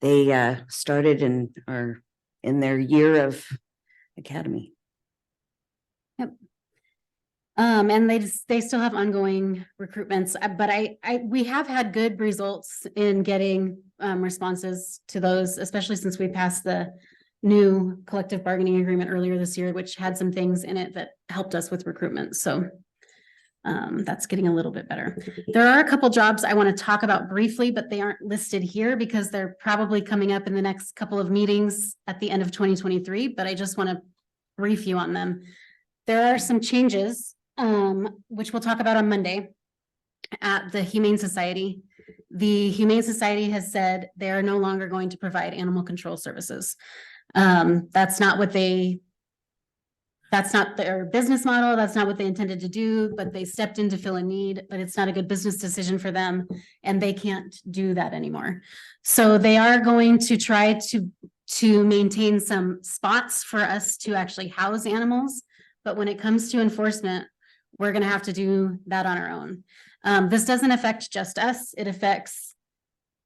they started and are in their year of academy. And they still have ongoing recruitments, but we have had good results in getting responses to those, especially since we passed the new collective bargaining agreement earlier this year, which had some things in it that helped us with recruitment. So that's getting a little bit better. There are a couple jobs I want to talk about briefly, but they aren't listed here because they're probably coming up in the next couple of meetings at the end of 2023, but I just want to brief you on them. There are some changes which we'll talk about on Monday at the Humane Society. The Humane Society has said they are no longer going to provide animal control services. That's not their business model. That's not what they intended to do, but they stepped in to fill a need, but it's not a good business decision for them and they can't do that anymore. So they are going to try to maintain some spots for us to actually house animals. But when it comes to enforcement, we're going to have to do that on our own. This doesn't affect just us. It affects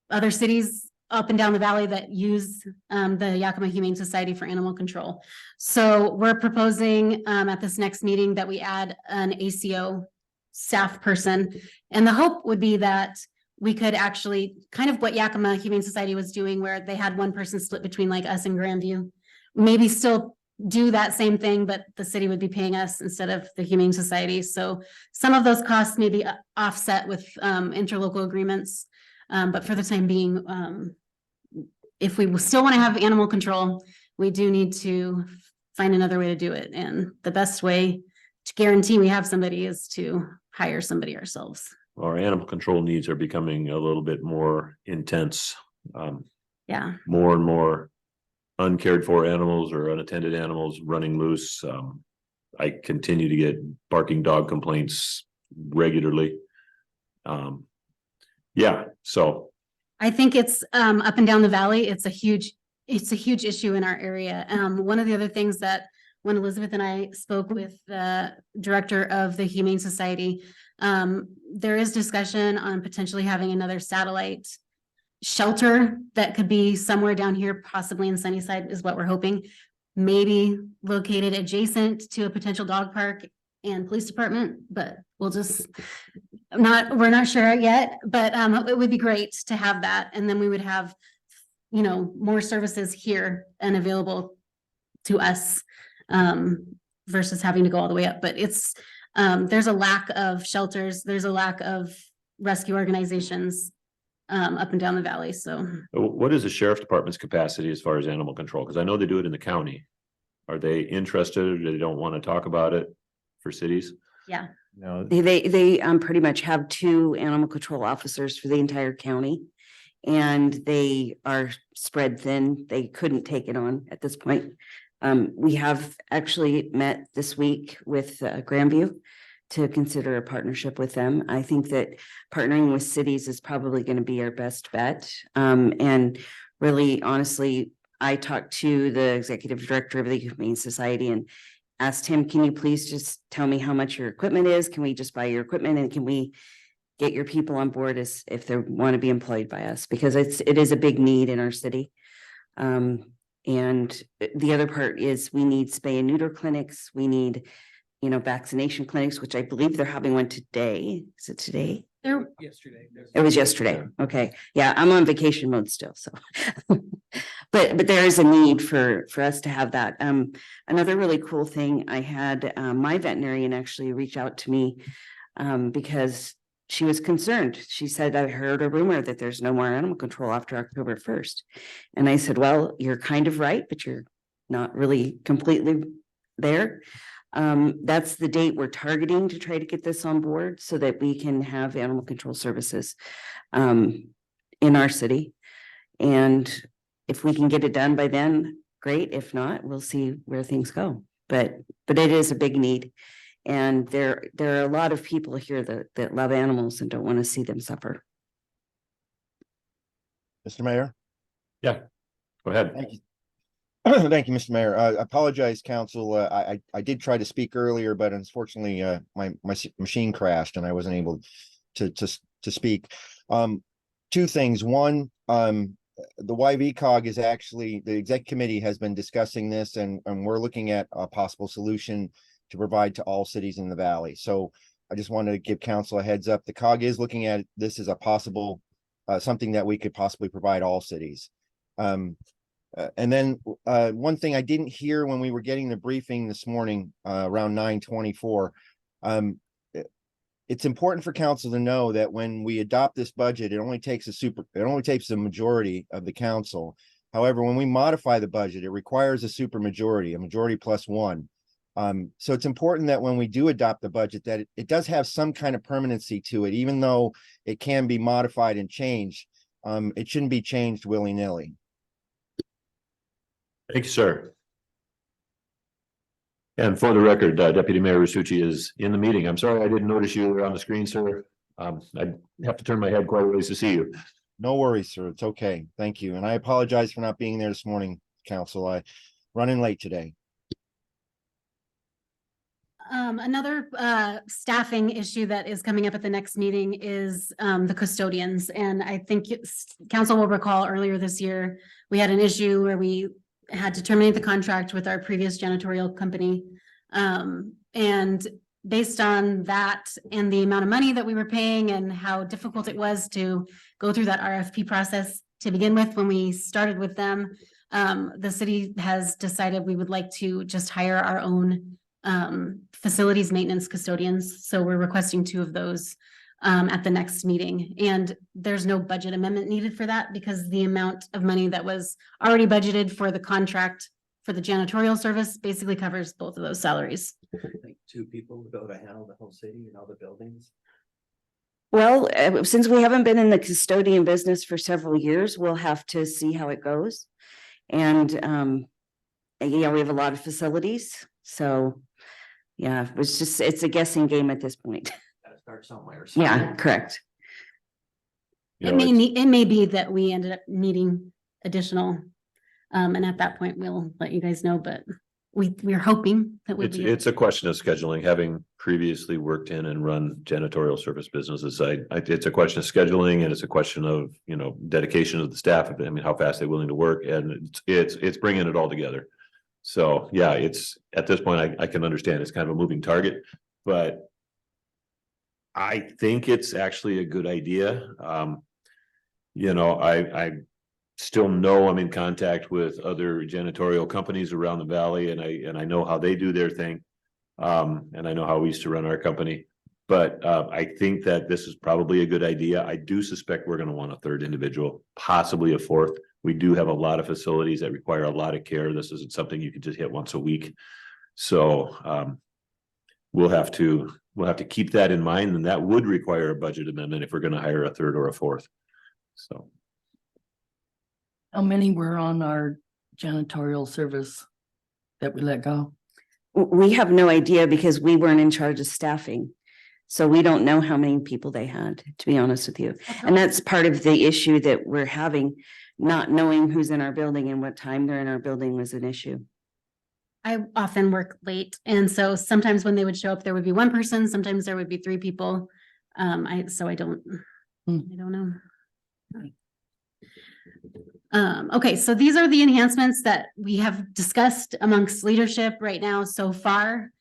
other cities up and down the valley that use the Yakima Humane Society for animal control. So we're proposing at this next meeting that we add an ACO staff person. And the hope would be that we could actually kind of what Yakima Humane Society was doing, where they had one person split between like us and Grandview, maybe still do that same thing, but the city would be paying us instead of the Humane Society. So some of those costs may be offset with interlocal agreements. But for the time being, if we still want to have animal control, we do need to find another way to do it. And the best way to guarantee we have somebody is to hire somebody ourselves. our animal control needs are becoming a little bit more intense. Yeah. More and more uncared for animals or unattended animals running loose. I continue to get barking dog complaints regularly. Yeah, so. I think it's up and down the valley. It's a huge it's a huge issue in our area. One of the other things that when Elizabeth and I spoke with the director of the Humane Society, there is discussion on potentially having another satellite shelter that could be somewhere down here, possibly in Sunnyside is what we're hoping. Maybe located adjacent to a potential dog park and police department, but we'll just we're not sure yet, but it would be great to have that. And then we would have, you know, more services here and available to us versus having to go all the way up. But it's there's a lack of shelters, there's a lack of rescue organizations up and down the valley. So What is the sheriff's department's capacity as far as animal control? Because I know they do it in the county. Are they interested or they don't want to talk about it for cities? yeah, No, They pretty much have 2 animal control officers for the entire county. And they are spread thin. They couldn't take it on at this point. We have actually met this week with Grandview to consider a partnership with them. I think that partnering with cities is probably going to be our best bet. And really, honestly, I talked to the executive director of the Humane Society and asked him, can you please just tell me how much your equipment is? Can we just buy your equipment and can we get your people on board as if they want to be employed by us? Because it is a big need in our city. And the other part is we need spay and neuter clinics. We need, you know, vaccination clinics, which I believe they're having one today. Is it today? Yesterday. It was yesterday. Okay. Yeah, I'm on vacation mode still, so. But there is a need for us to have that. Another really cool thing, I had my veterinarian actually reach out to me because she was concerned. She said, I heard a rumor that there's no more animal control after October 1st. And I said, well, you're kind of right, but you're not really completely there. That's the date we're targeting to try to get this on board so that we can have animal control services in our city. And if we can get it done by then, great. If not, we'll see where things go. But it is a big need. And there are a lot of people here that love animals and don't want to see them suffer. Mr. Mayor? Yeah, go ahead. Thank you. Thank you, Mr. Mayor. I apologize, council. I did try to speak earlier, but unfortunately, my machine crashed and I wasn't able to speak. 2 things. One, the YVCOG is actually, the exec committee has been discussing this and we're looking at a possible solution to provide to all cities in the valley. So I just wanted to give council a heads up. The COG is looking at this as a possible, something that we could possibly provide all cities. And then one thing I didn't hear when we were getting the briefing this morning around 9:24, it's important for council to know that when we adopt this budget, it only takes a majority of the council. However, when we modify the budget, it requires a supermajority, a majority plus 1. So it's important that when we do adopt the budget, that it does have some kind of permanency to it, even though it can be modified and changed. It shouldn't be changed willy-nilly. Thank you, sir. And for the record, Deputy Mayor Risucci is in the meeting. I'm sorry I didn't notice you were on the screen, sir. I have to turn my head quite a ways to see you. No worries, sir. It's okay. Thank you. And I apologize for not being there this morning, council. I running late today. Another staffing issue that is coming up at the next meeting is the custodians. And I think council will recall earlier this year, we had an issue where we had to terminate the contract with our previous janitorial company. And based on that and the amount of money that we were paying and how difficult it was to go through that RFP process to begin with, when we started with them, the city has decided we would like to just hire our own facilities maintenance custodians. So we're requesting 2 of those at the next meeting. And there's no budget amendment needed for that because the amount of money that was already budgeted for the contract for the janitorial service basically covers both of those salaries. Like 2 people to go to handle the whole city and all the buildings. Well, since we haven't been in the custodian business for several years, we'll have to see how it goes. And yeah, we have a lot of facilities. So yeah, it's a guessing game at this point. Gotta start somewhere. Yeah, correct. You know, It may be that we ended up needing additional And at that point, we'll let you guys know, but we're hoping that we'll It's, be. it's a question of scheduling, having previously worked in and run janitorial service businesses. It's a question of scheduling and it's a question of, you know, dedication of the staff. I mean, how fast they're willing to work, and it's bringing it all together. So, yeah, it's, at this point, I can understand it's kind of a moving target, but I think it's actually a good idea. You know, I still know I'm in contact with other janitorial companies around the valley, and I know how they do their thing. And I know how we used to run our company, but I think that this is probably a good idea. I do suspect we're gonna want a third individual, possibly a fourth. We do have a lot of facilities that require a lot of care. This isn't something you could just hit once a week. So we'll have to keep that in mind, and that would require a budget amendment if we're gonna hire a third or a fourth. So. How many were on our janitorial service that we let go? We have no idea because we weren't in charge of staffing. So we don't know how many people they had, to be honest with you. And that's part of the issue that we're having, not knowing who's in our building and what time they're in our building was an issue. I often work late, and so sometimes when they would show up, there would be one person, sometimes there would be three people. I don't know. Okay, so these are the enhancements that we have discussed amongst leadership right now so far.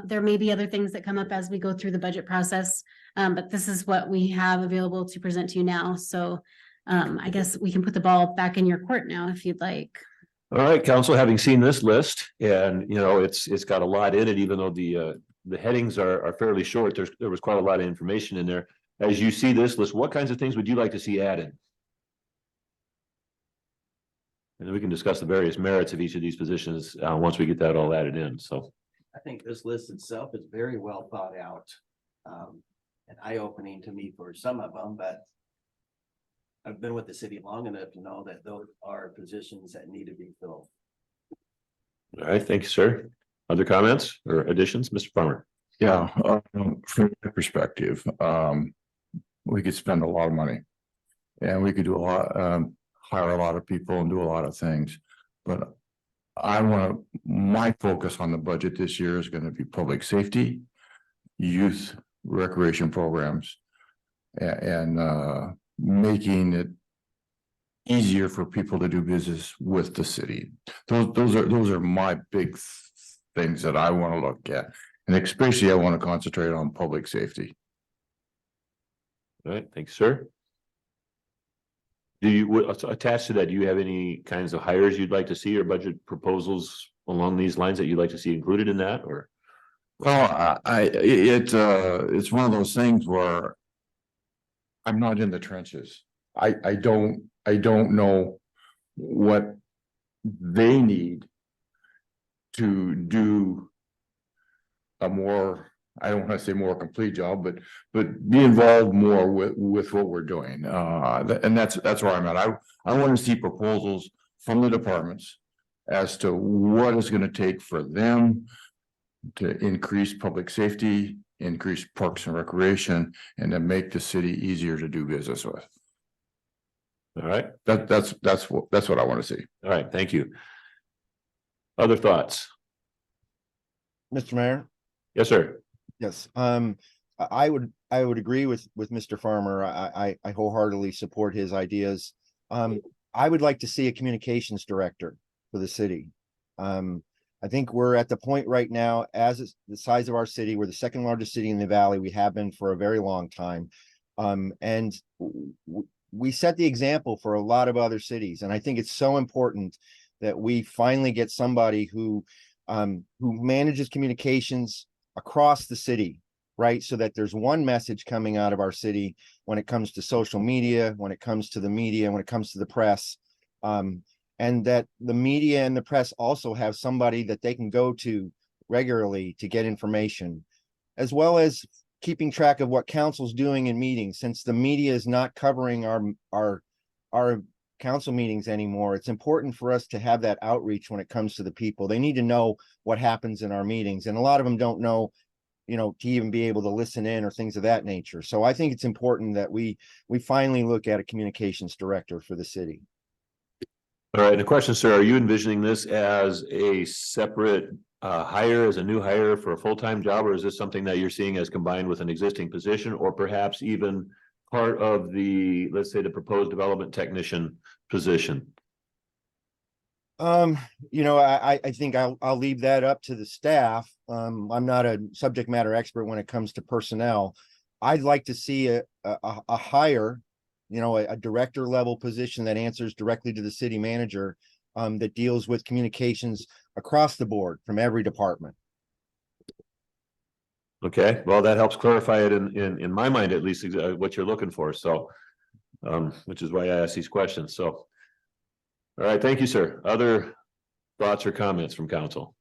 There may be other things that come up as we go through the budget process, but this is what we have available to present to you now. So I guess we can put the ball back in your court now if you'd like. All right, council, having seen this list, and you know, it's got a lot in it, even though the headings are fairly short, there was quite a lot of information in there. As you see this list, what kinds of things would you like to see added? And then we can discuss the various merits of each of these positions, once we get that all added in, so. I think this list itself is very well thought out. And eye-opening to me for some of them, but I've been with the city long enough to know that those are positions that need to be filled. All right, thank you, sir. Other comments or additions, Mr. Farmer? Yeah, from my perspective, we could spend a lot of money. And we could do a lot, hire a lot of people and do a lot of things. But my focus on the budget this year is gonna be public safety, youth recreation programs, and making it easier for people to do business with the city. Those are my big things that I want to look at. And especially I want to concentrate on public safety. All right, thanks, sir. Do you, attached to that, do you have any kinds of hires you'd like to see or budget proposals along these lines that you'd like to see included in that, or? Well, it's one of those things where I'm not in the trenches. I don't know what they need to do a more, I don't want to say more complete job, but be involved more with what we're doing. And that's where I'm at. I want to see proposals from the departments as to what it's going to take for them to increase public safety, increase parks and recreation, and to make the city easier to do business with. All right, That's what I want to see. all right, thank you. Other thoughts? Mr. Mayor? Yes, sir. Yes, I would agree with Mr. Farmer. I wholeheartely support his ideas. I would like to see a communications director for the city. I think we're at the point right now, as the size of our city, we're the second largest city in the valley. We have been for a very long time. And we set the example for a lot of other cities. And I think it's so important that we finally get somebody who manages communications across the city, right? So that there's one message coming out of our city when it comes to social media, when it comes to the media, when it comes to the press. And that the media and the press also have somebody that they can go to regularly to get information, as well as keeping track of what council's doing in meetings. Since the media is not covering our council meetings anymore, it's important for us to have that outreach when it comes to the people. They need to know what happens in our meetings, and a lot of them don't know, you know, to even be able to listen in or things of that nature. So I think it's important that we finally look at a communications director for the city. All right, and a question, sir, are you envisioning this as a separate hire, as a new hire for a full-time job, or is this something that you're seeing as combined with an existing position, or perhaps even part of the, let's say, the proposed development technician position? I think I'll leave that up to the staff. I'm not a subject matter expert when it comes to personnel. I'd like to see a hire, a director level position that answers directly to the city manager, that deals with communications across the board from every department. Okay, well, that helps clarify it in my mind, at least, what you're looking for, so which is why I ask these questions, so. All right, thank you, sir. Other thoughts or comments from council?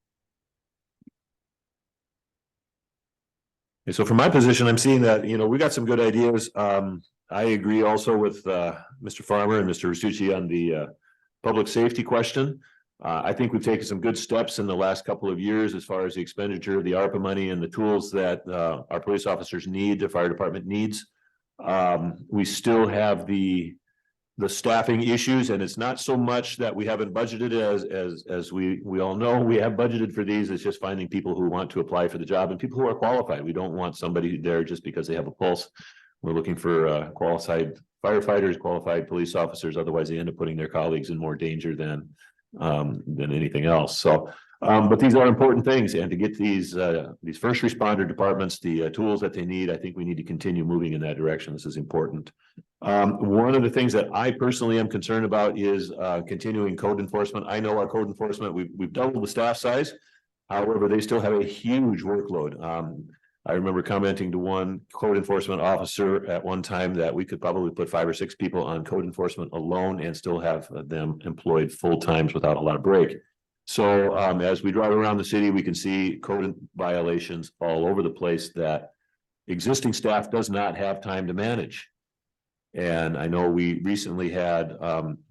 Okay, so from my position, I'm seeing that, we got some good ideas. I agree also with Mr. Farmer and Mr. Risucci on the public safety question. I think we've taken some good steps in the last couple of years as far as the expenditure of the ARPA money and the tools that our police officers need, the fire department needs. We still have the staffing issues, and it's not so much that we haven't budgeted as we all know we have budgeted for these. It's just finding people who want to apply for the job and people who are qualified. We don't want somebody there just because they have a pulse. We're looking for qualified firefighters, qualified police officers. Otherwise, they end up putting their colleagues in more danger than anything else. So, but these are important things, and to get these first responder departments the tools that they need, I think we need to continue moving in that direction. This is important. One of the things that I personally am concerned about is continuing code enforcement. I know our code enforcement, we've doubled the staff size. However, they still have a huge workload. I remember commenting to one code enforcement officer at one time that we could probably put 5 or 6 people on code enforcement alone and still have them employed full times without a lot of break. So as we drive around the city, we can see code violations all over the place that existing staff does not have time to manage. And I know we recently had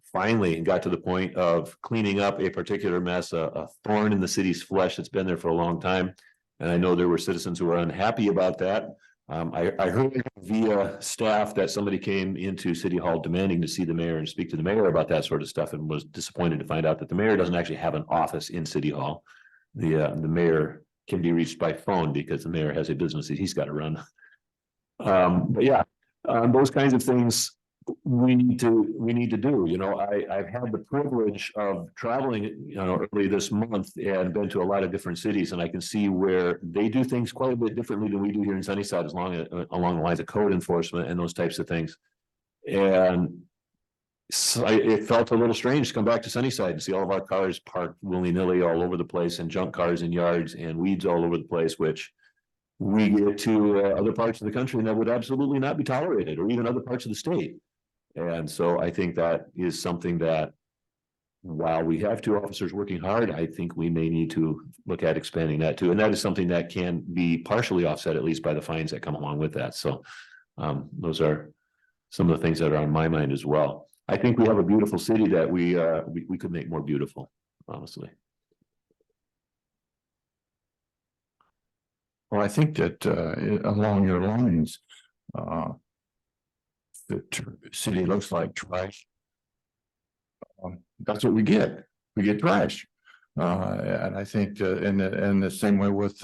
finally got to the point of cleaning up a particular mess, a thorn in the city's flesh that's been there for a long time. And I know there were citizens who were unhappy about that. I heard via staff that somebody came into City Hall demanding to see the mayor and speak to the mayor about that sort of stuff, and was disappointed to find out that the mayor doesn't actually have an office in City Hall. The mayor can be reached by phone because the mayor has a business that he's got to run. But yeah, those kinds of things we need to do. I've had the privilege of traveling, early this month and been to a lot of different cities, and I can see where they do things quite a bit differently than we do here in Sunnyside, along the lines of code enforcement and those types of things. And so it felt a little strange to come back to Sunnyside and see all of our cars parked willy-nilly all over the place, and junk cars in yards and weeds all over the place, which we get to other parts of the country and that would absolutely not be tolerated, or even other parts of the state. And so I think that is something that, while we have 2 officers working hard, I think we may need to look at expanding that too. And that is something that can be partially offset, at least by the fines that come along with that. So those are some of the things that are on my mind as well. I think we have a beautiful city that we could make more beautiful, honestly. Well, I think that along your lines, the city looks like trash. That's what we get. We get trash. And I think in the same way with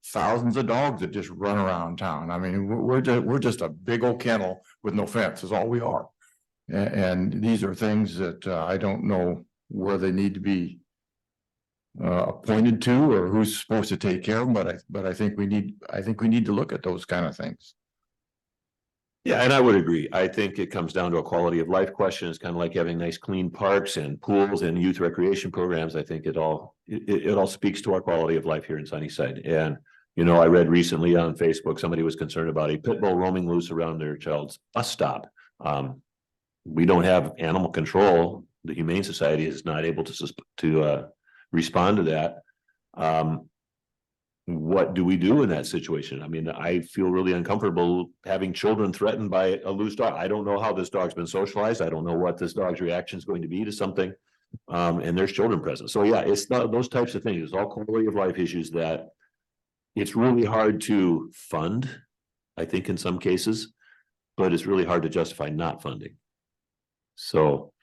thousands of dogs that just run around town. I mean, we're just a big old kennel with no fence is all we are. And these are things that I don't know where they need to be appointed to, or who's supposed to take care of them, but I think we need to look at those kind of things. Yeah, and I would agree. I think it comes down to a quality of life question. It's kind of like having nice clean parks and pools and youth recreation programs. I think it all speaks to our quality of life here in Sunnyside. And I read recently on Facebook, somebody was concerned about a pit bull roaming loose around their child's bus stop. We don't have animal control. The Humane Society is not able to respond to that. What do we do in that situation? I mean, I feel really uncomfortable having children threatened by a loose dog. I don't know how this dog's been socialized. I don't know what this dog's reaction is going to be to something. And there's children present. So yeah, it's not those types of things. It's all quality of life issues that it's really hard to fund, I think, in some cases, but it's really hard to justify not funding. So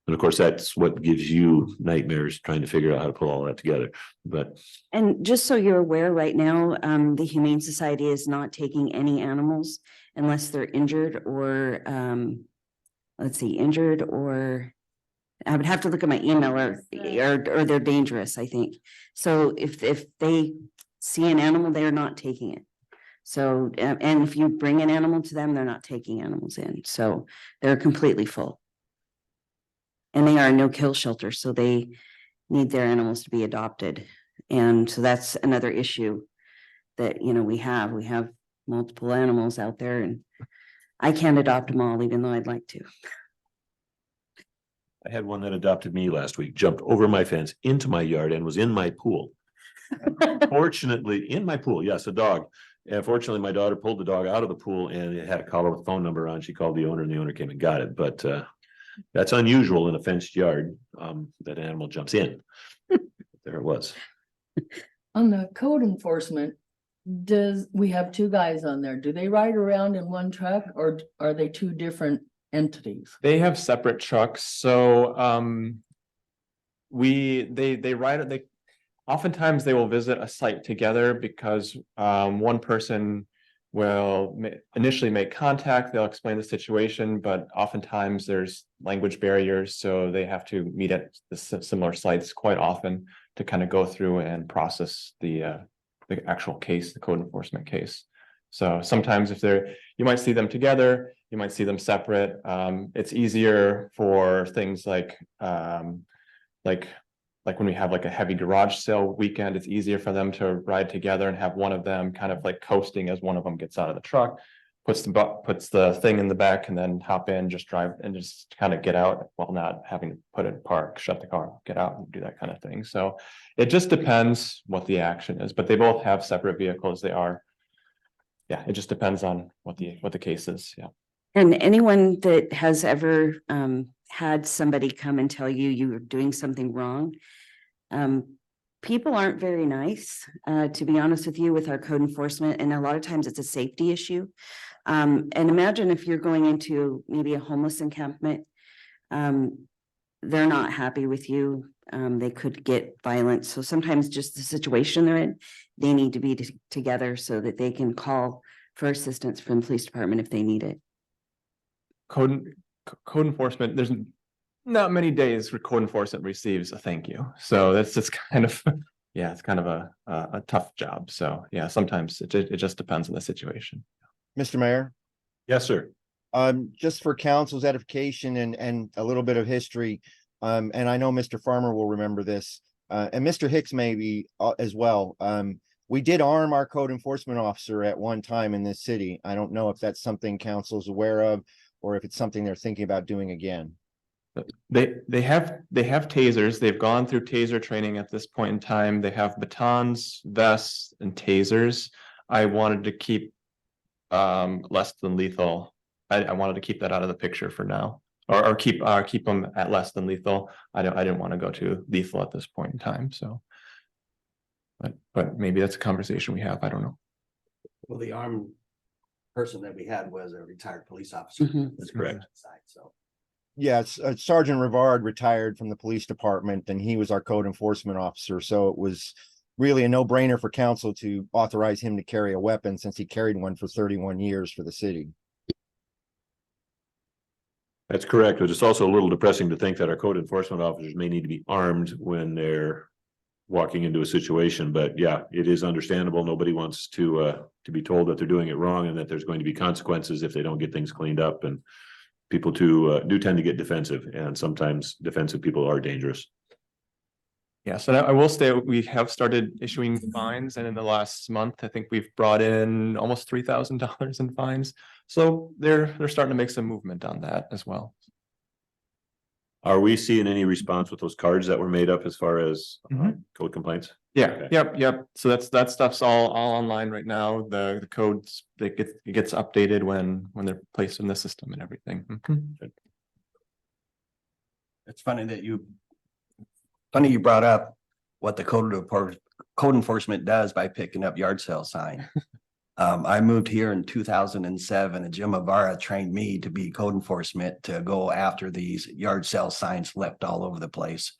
And of course, that's what gives you nightmares trying to figure out how to pull all that together. But And just so you're aware, right now, the Humane Society is not taking any animals unless they're injured or, let's see, injured or I would have to look at my email or they're dangerous, I think. So if they see an animal, they're not taking it. So, and if you bring an animal to them, they're not taking animals in. So they're completely full. And they are a no-kill shelter, so they need their animals to be adopted. And so that's another issue that, you know, we have multiple animals out there and I can't adopt them all, even though I'd like to. I had one that adopted me last week, jumped over my fence into my yard and was in my pool. Fortunately, in my pool, yes, a dog. And fortunately, my daughter pulled the dog out of the pool and it had a collar with a phone number on. She called the owner and the owner came and got it. But that's unusual in a fenced yard, that an animal jumps in. There it was. On the code enforcement, we have two guys on there? Do they ride around in one truck or are they two different entities? They have separate trucks, so they ride, they oftentimes they will visit a site together because one person will initially make contact, they'll explain the situation, but oftentimes there's language barriers, so they have to meet at the similar sites quite often to kind of go through and process the actual case, the code enforcement case. So sometimes if you might see them together, you might see them separate. It's easier for things like when we have like a heavy garage sale weekend, it's easier for them to ride together and have one of them kind of like coasting as one of them gets out of the truck, puts the thing in the back and then hop in, just drive and just kind of get out while not having to put it in park, shut the car, get out and do that kind of thing. So it just depends what the action is, but they both have separate vehicles. Yeah, it just depends on what the case is. Yeah. And anyone that has ever had somebody come and tell you you were doing something wrong, people aren't very nice, to be honest with you, with our code enforcement. And a lot of times it's a safety issue. And imagine if you're going into maybe a homeless encampment, they're not happy with you. They could get violent. So sometimes just the situation they're in, they need to be together so that they can call for assistance from the police department if they need it. Code enforcement, there's not many days where code enforcement receives a thank you. So that's just kind of, yeah, it's kind of a tough job. So yeah, sometimes it just depends on the situation. Mr. Mayor, Yes, sir. just for council's edification and a little bit of history, and I know Mr. Farmer will remember this, and Mr. Hicks maybe as well. We did arm our code enforcement officer at one time in this city. I don't know if that's something council's aware of or if it's something they're thinking about doing again. They have tasers. They've gone through taser training at this point in time. They have batons, vests, and tasers. I wanted to keep less than lethal. I wanted to keep that out of the picture for now, or keep them at less than lethal. I didn't want to go to lethal at this point in time. So, but maybe that's a conversation we have. I don't know. Well, the armed person that we had was a retired police officer. Mhm. That's correct. So. Yes, Sergeant Rivard retired from the police department and he was our code enforcement officer. So it was really a no-brainer for council to authorize him to carry a weapon since he carried one for 31 years for the city. That's correct, but it's also a little depressing to think that our code enforcement officers may need to be armed when they're walking into a situation, but yeah, it is understandable. Nobody wants to be told that they're doing it wrong and that there's going to be consequences if they don't get things cleaned up, and people do tend to get defensive, and sometimes defensive people are dangerous. Yes, and I will say we have started issuing fines, and in the last month, I think we've brought in almost $3,000 in fines. So they're starting to make some movement on that as well. Are we seeing any response with those cards that were made up as far as code complaints? Yeah, Okay. yep. So that stuff's all online right now. The codes, it gets updated when they're placed in the system and everything. Mhm. It's funny you brought up what the code enforcement does by picking up yard sale sign. I moved here in 2007 and Jim Avara trained me to be code enforcement to go after these yard sale signs left all over the place.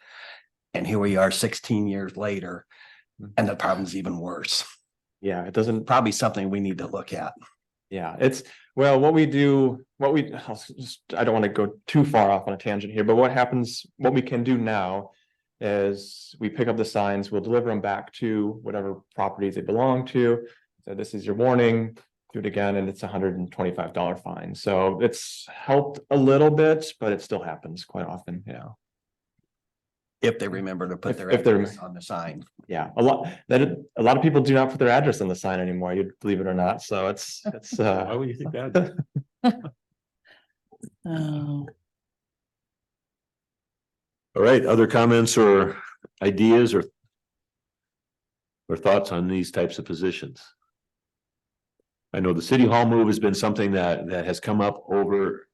And here we are 16 years later, and the problem's even worse. Yeah, it doesn't, Probably something we need to look at. yeah, it's, well, what we do, I don't want to go too far off on a tangent here, but what we can do now is we pick up the signs, we'll deliver them back to whatever properties they belong to. So this is your warning, do it again, and it's $125 fine. So it's helped a little bit, but it still happens quite often, yeah. If they remember to put If- their if they're- address on the sign. Yeah, a lot of people do not put their address on the sign anymore, you'd believe it or not, so it's, Why would you think that? Oh, All right, other comments or ideas or thoughts on these types of positions? I know the city hall move has been something that has come up over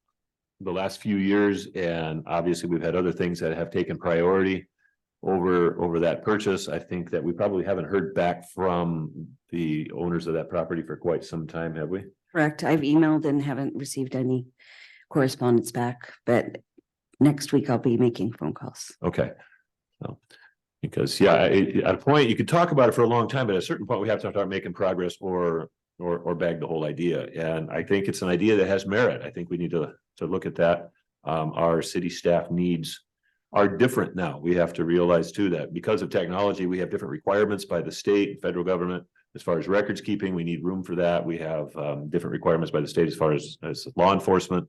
the last few years, and obviously we've had other things that have taken priority over that purchase. I think that we probably haven't heard back from the owners of that property for quite some time, have we? Correct. I've emailed and haven't received any correspondence back, but next week I'll be making phone calls. Okay. So, because, yeah, at a point, you could talk about it for a long time, but at a certain point, we have to start making progress or bag the whole idea. And I think it's an idea that has merit. I think we need to look at that. Our city staff needs are different now. We have to realize too that because of technology, we have different requirements by the state and federal government. As far as records keeping, we need room for that. We have different requirements by the state as far as law enforcement.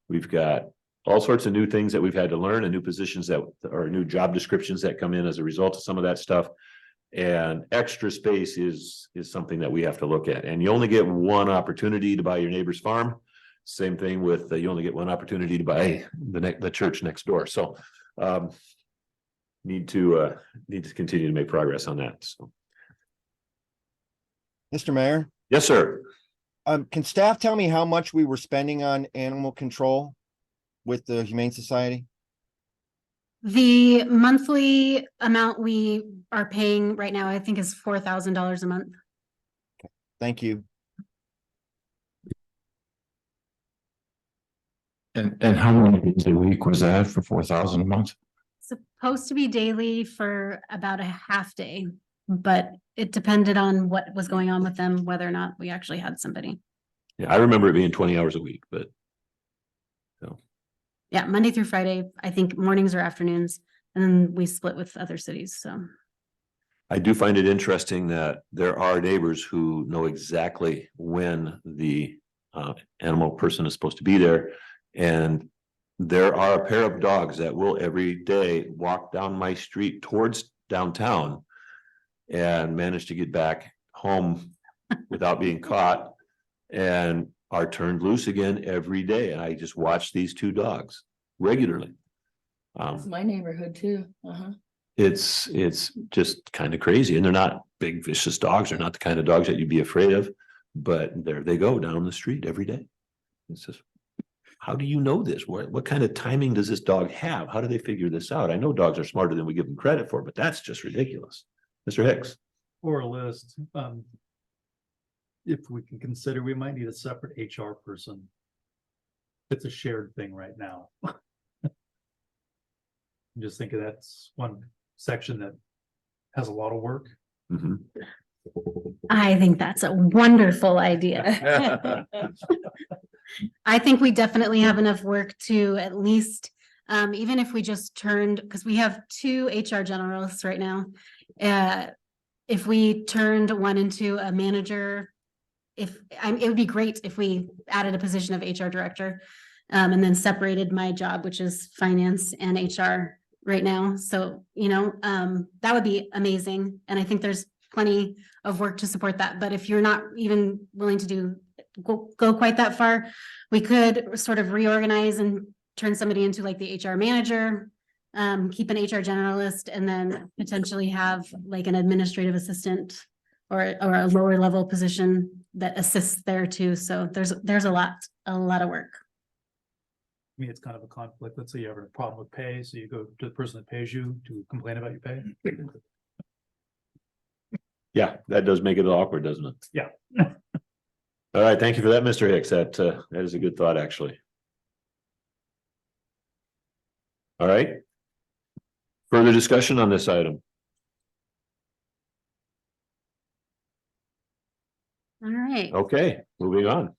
We've got all sorts of new things that we've had to learn and new positions that are new job descriptions that come in as a result of some of that stuff. And extra space is something that we have to look at. And you only get one opportunity to buy your neighbor's farm. Same thing with you only get one opportunity to buy the church next door. So need to continue to make progress on that. So, Mr. Mayor, yes, sir. can staff tell me how much we were spending on animal control with the Humane Society? The monthly amount we are paying right now, I think, is $4,000 a month. Thank you. And how many days a week was that for 4,000 a month? Supposed to be daily for about a half day, but it depended on what was going on with them, whether or not we actually had somebody. Yeah, I remember it being 20 hours a week, but Yeah, Monday through Friday, I think mornings or afternoons, and then we split with other cities, so. I do find it interesting that there are neighbors who know exactly when the animal person is supposed to be there. And there are a pair of dogs that will every day walk down my street towards downtown and manage to get back home without being caught and are turned loose again every day. And I just watch these two dogs regularly. it's my neighborhood too. It's just kind of crazy, and they're not big vicious dogs. They're not the kind of dogs that you'd be afraid of, but there they go down the street every day. It's just, how do you know this? What kind of timing does this dog have? How do they figure this out? I know dogs are smarter than we give them credit for, but that's just ridiculous. Mr. Hicks. Or a list, if we can consider, we might need a separate HR person. It's a shared thing right now. I'm just thinking that's one section that has a lot of work. Mhm. I think that's a wonderful idea. I think we definitely have enough work to at least, even if we just turned, because we have 2 HR generalists right now. If we turned one into a manager, it would be great if we added a position of HR director, and then separated my job, which is finance and HR right now. So, that would be amazing. And I think there's plenty of work to support that. But if you're not even willing to go quite that far, we could sort of reorganize and turn somebody into like the HR manager, keep an HR generalist, and then potentially have like an administrative assistant or a lower level position that assists there too. So there's a lot of work. I mean, it's kind of a conflict. Let's say you have a problem with pay, so you go to the person that pays you to complain about your pay. Yeah, that does make it awkward, doesn't it? Yeah. All right, thank you for that, Mr. Hicks. That is a good thought, actually. All right. Further discussion on this item? All right. Okay, moving on.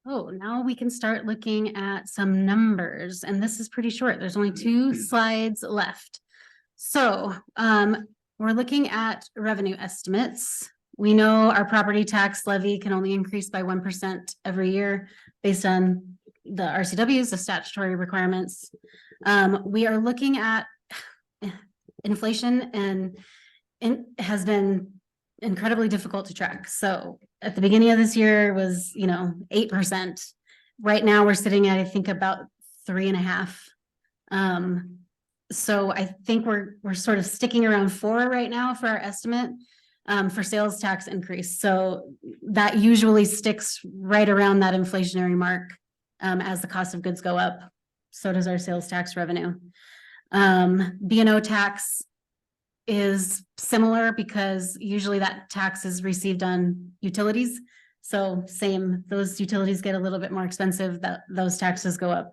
Oh, now we can start looking at some numbers, and this is pretty short. There's only 2 slides left. So, we're looking at revenue estimates. We know our property tax levy can only increase by 1% every year based on the RCWs, the statutory requirements. We are looking at inflation, and it has been incredibly difficult to track. So at the beginning of this year was, 8%. Right now, we're sitting at, I think, about 3.5. So I think we're sort of sticking around 4 right now for our estimate for sales tax increase. So that usually sticks right around that inflationary mark as the cost of goods go up. So does our sales tax revenue. B&O tax is similar because usually that tax is received on utilities. So same, those utilities get a little bit more expensive, those taxes go up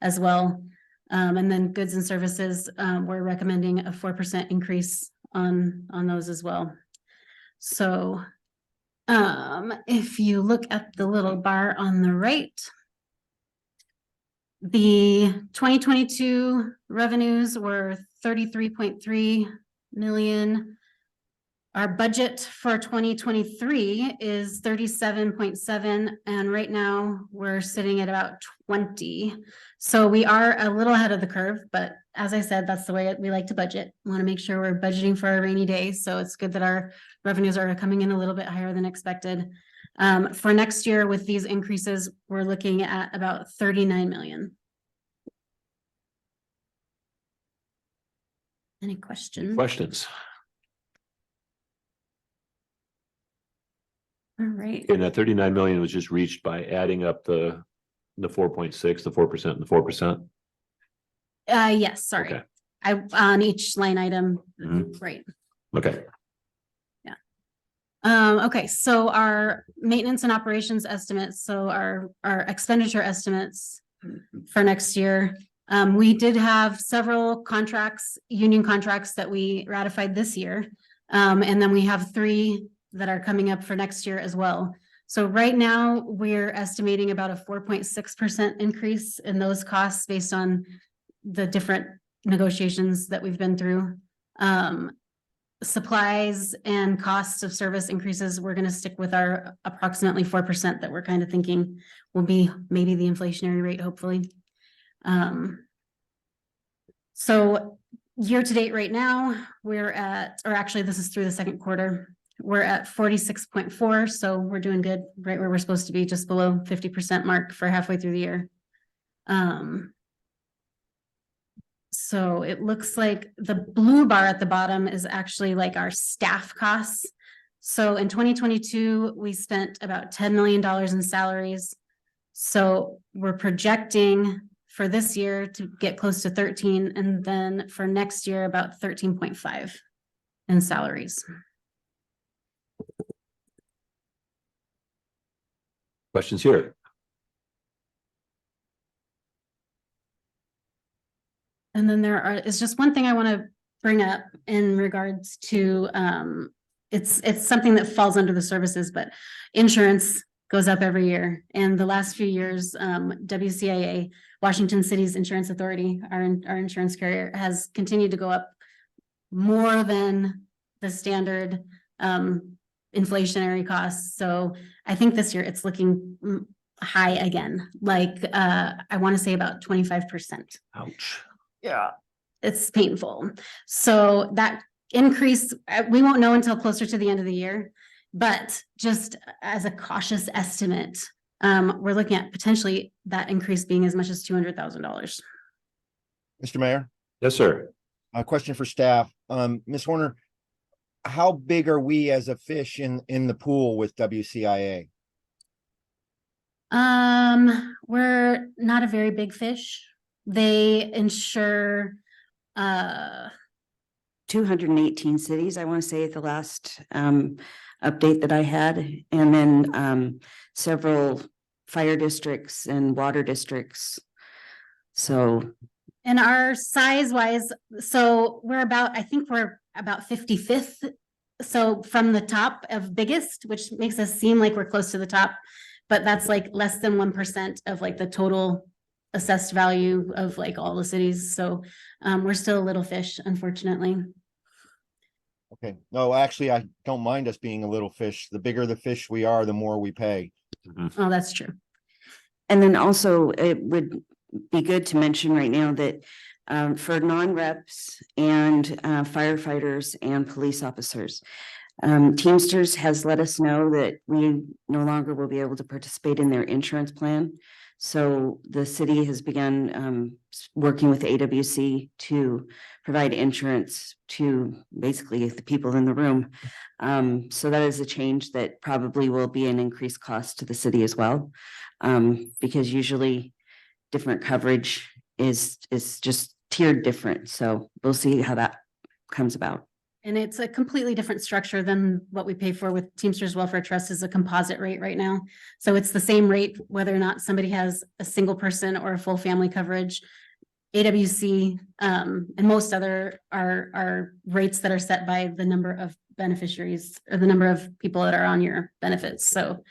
as well. And then goods and services, we're recommending a 4% increase on those as well. So if you look at the little bar on the right, the 2022 revenues were 33.3 million. Our budget for 2023 is 37.7, and right now we're sitting at about 20. So we are a little ahead of the curve, but as I said, that's the way we like to budget. We want to make sure we're budgeting for a rainy day. So it's good that our revenues are coming in a little bit higher than expected. For next year with these increases, we're looking at about 39 million. Any questions? Questions? All right. And that 39 million was just reached by adding up the 4.6, the 4% and the 4%. Yes, sorry. Okay. On each line item, Mhm. right. Okay. Okay, so our maintenance and operations estimates, so our expenditure estimates for next year. We did have several contracts, union contracts that we ratified this year. And then we have 3 that are coming up for next year as well. So right now, we're estimating about a 4.6% increase in those costs based on the different negotiations that we've been through. Supplies and costs of service increases, we're gonna stick with our approximately 4% that we're kind of thinking will be maybe the inflationary rate, hopefully. So year to date right now, we're at, or actually this is through the second quarter, we're at 46.4, so we're doing good, right where we're supposed to be, just below 50% mark for halfway through the year. So it looks like the blue bar at the bottom is actually like our staff costs. So in 2022, we spent about $10 million in salaries. So we're projecting for this year to get close to 13, and then for next year, about 13.5 in salaries. Questions here? And then is just one thing I want to bring up in regards to, it's something that falls under the services, but insurance goes up every year. And the last few years, WCIA, Washington City's Insurance Authority, our insurance carrier, has continued to go up more than the standard inflationary costs. So I think this year it's looking high again, like I want to say about 25%. Ouch. Yeah, it's painful. So that increase, we won't know until closer to the end of the year, but just as a cautious estimate, we're looking at potentially that increase being as much as $200,000. Mr. Mayor, Yes, sir. a question for staff. Ms. Horner, how big are we as a fish in the pool with WCIA? We're not a very big fish. They insure 218 cities, I want to say at the last update that I had. And then several fire districts and water districts. So And our size wise, so we're about, I think we're about 55th. So from the top of biggest, which makes us seem like we're close to the top, but that's like less than 1% of like the total assessed value of like all the cities. So we're still a little fish, unfortunately. Okay, no, actually, I don't mind us being a little fish. The bigger the fish we are, the more we pay. Oh, that's true. and then also it would be good to mention right now that for non-reps and firefighters and police officers, Teamsters has let us know that we no longer will be able to participate in their insurance plan. So the city has begun working with AWC to provide insurance to basically the people in the room. So that is a change that probably will be an increased cost to the city as well. Because usually different coverage is just tiered different. So we'll see how that comes about. And it's a completely different structure than what we pay for with Teamsters Welfare Trust is a composite rate right now. So it's the same rate, whether or not somebody has a single person or a full family coverage. AWC and most other are rates that are set by the number of beneficiaries or the number of people that are on your benefits. So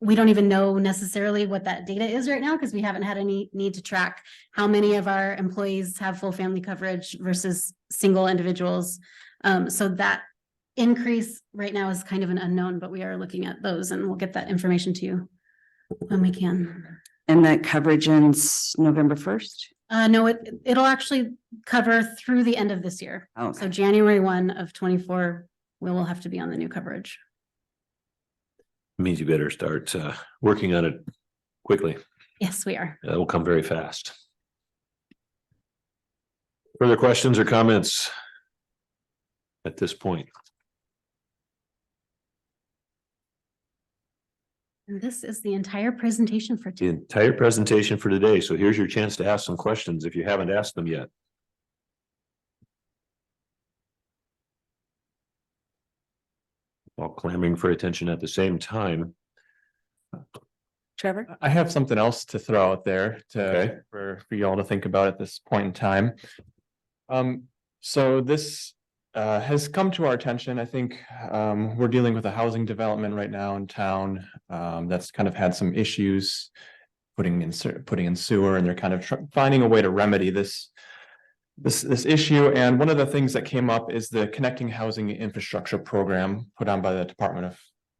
we don't even know necessarily what that data is right now because we haven't had any need to track how many of our employees have full family coverage versus single individuals. So that increase right now is kind of an unknown, but we are looking at those and we'll get that information to you when we can. And that coverage ends November 1st? No, it'll actually cover through the end of this year. Oh, So January 1 of 24, we will have to be on the new coverage. Means you better start working on it quickly. Yes, we are. That will come very fast. Further questions or comments at this point? And this is the entire presentation for The today. entire presentation for today. So here's your chance to ask some questions if you haven't asked them yet. All clamoring for attention at the same time. Trevor? I have something else to throw out there Okay. for y'all to think about at this point in time. So this has come to our attention. I think we're dealing with a housing development right now in town that's kind of had some issues putting in sewer, and they're kind of finding a way to remedy this issue. And one of the things that came up is the Connecting Housing Infrastructure Program put on by the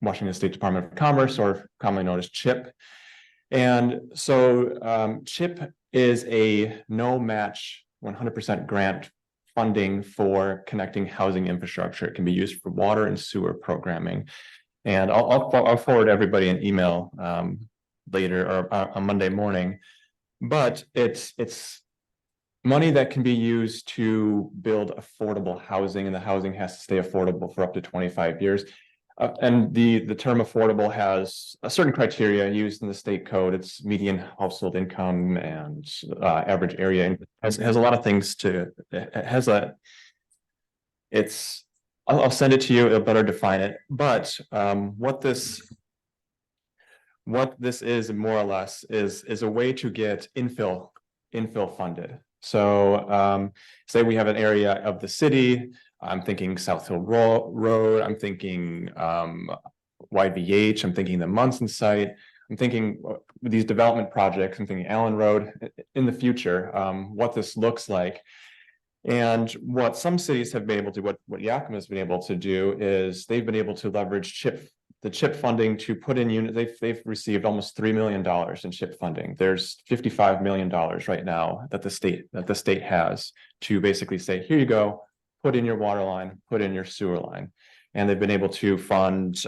Washington State Department of Commerce, or commonly known as CHIP. And so CHIP is a no match 100% grant funding for connecting housing infrastructure. It can be used for water and sewer programming. And I'll forward everybody an email later or on Monday morning. But it's money that can be used to build affordable housing, and the housing has to stay affordable for up to 25 years. And the term affordable has a certain criteria used in the state code. It's median household income and average area. And has a lot of things to it. Has a. It's. I'll send it to you. It'll better define it. But what this is more or less is a way to get infill funded. So say we have an area of the city. I'm thinking South Hill Road. I'm thinking YVH. I'm thinking the Munson site. I'm thinking with these development projects. I'm thinking Allen Road in the future. What this looks like, and what some cities have been able to, what Yakima has been able to do is they've been able to leverage the CHIP funding to put in units. They've received almost $3 million in CHIP funding. There's $55 million right now that the state has to basically say, here you go. Put in your water line, put in your sewer line. And they've been able to fund,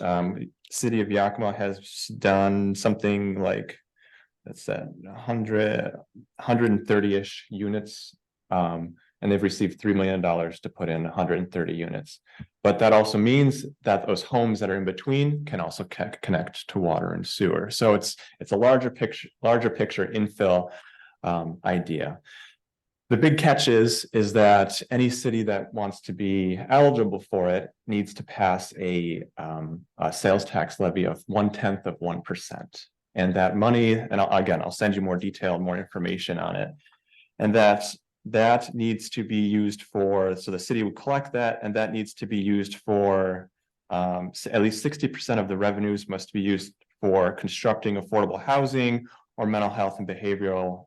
city of Yakima has done something like, that's 130-ish units. And they've received $3 million to put in 130 units. But that also means that those homes that are in between can also connect to water and sewer. So it's a larger picture infill idea. The big catch is that any city that wants to be eligible for it needs to pass a sales tax levy of 1/10%. And that money, and I'll send you more detail, more information on it. And that needs to be used for, so the city would collect that, and that needs to be used for at least 60% of the revenues must be used for constructing affordable housing or mental health and behavioral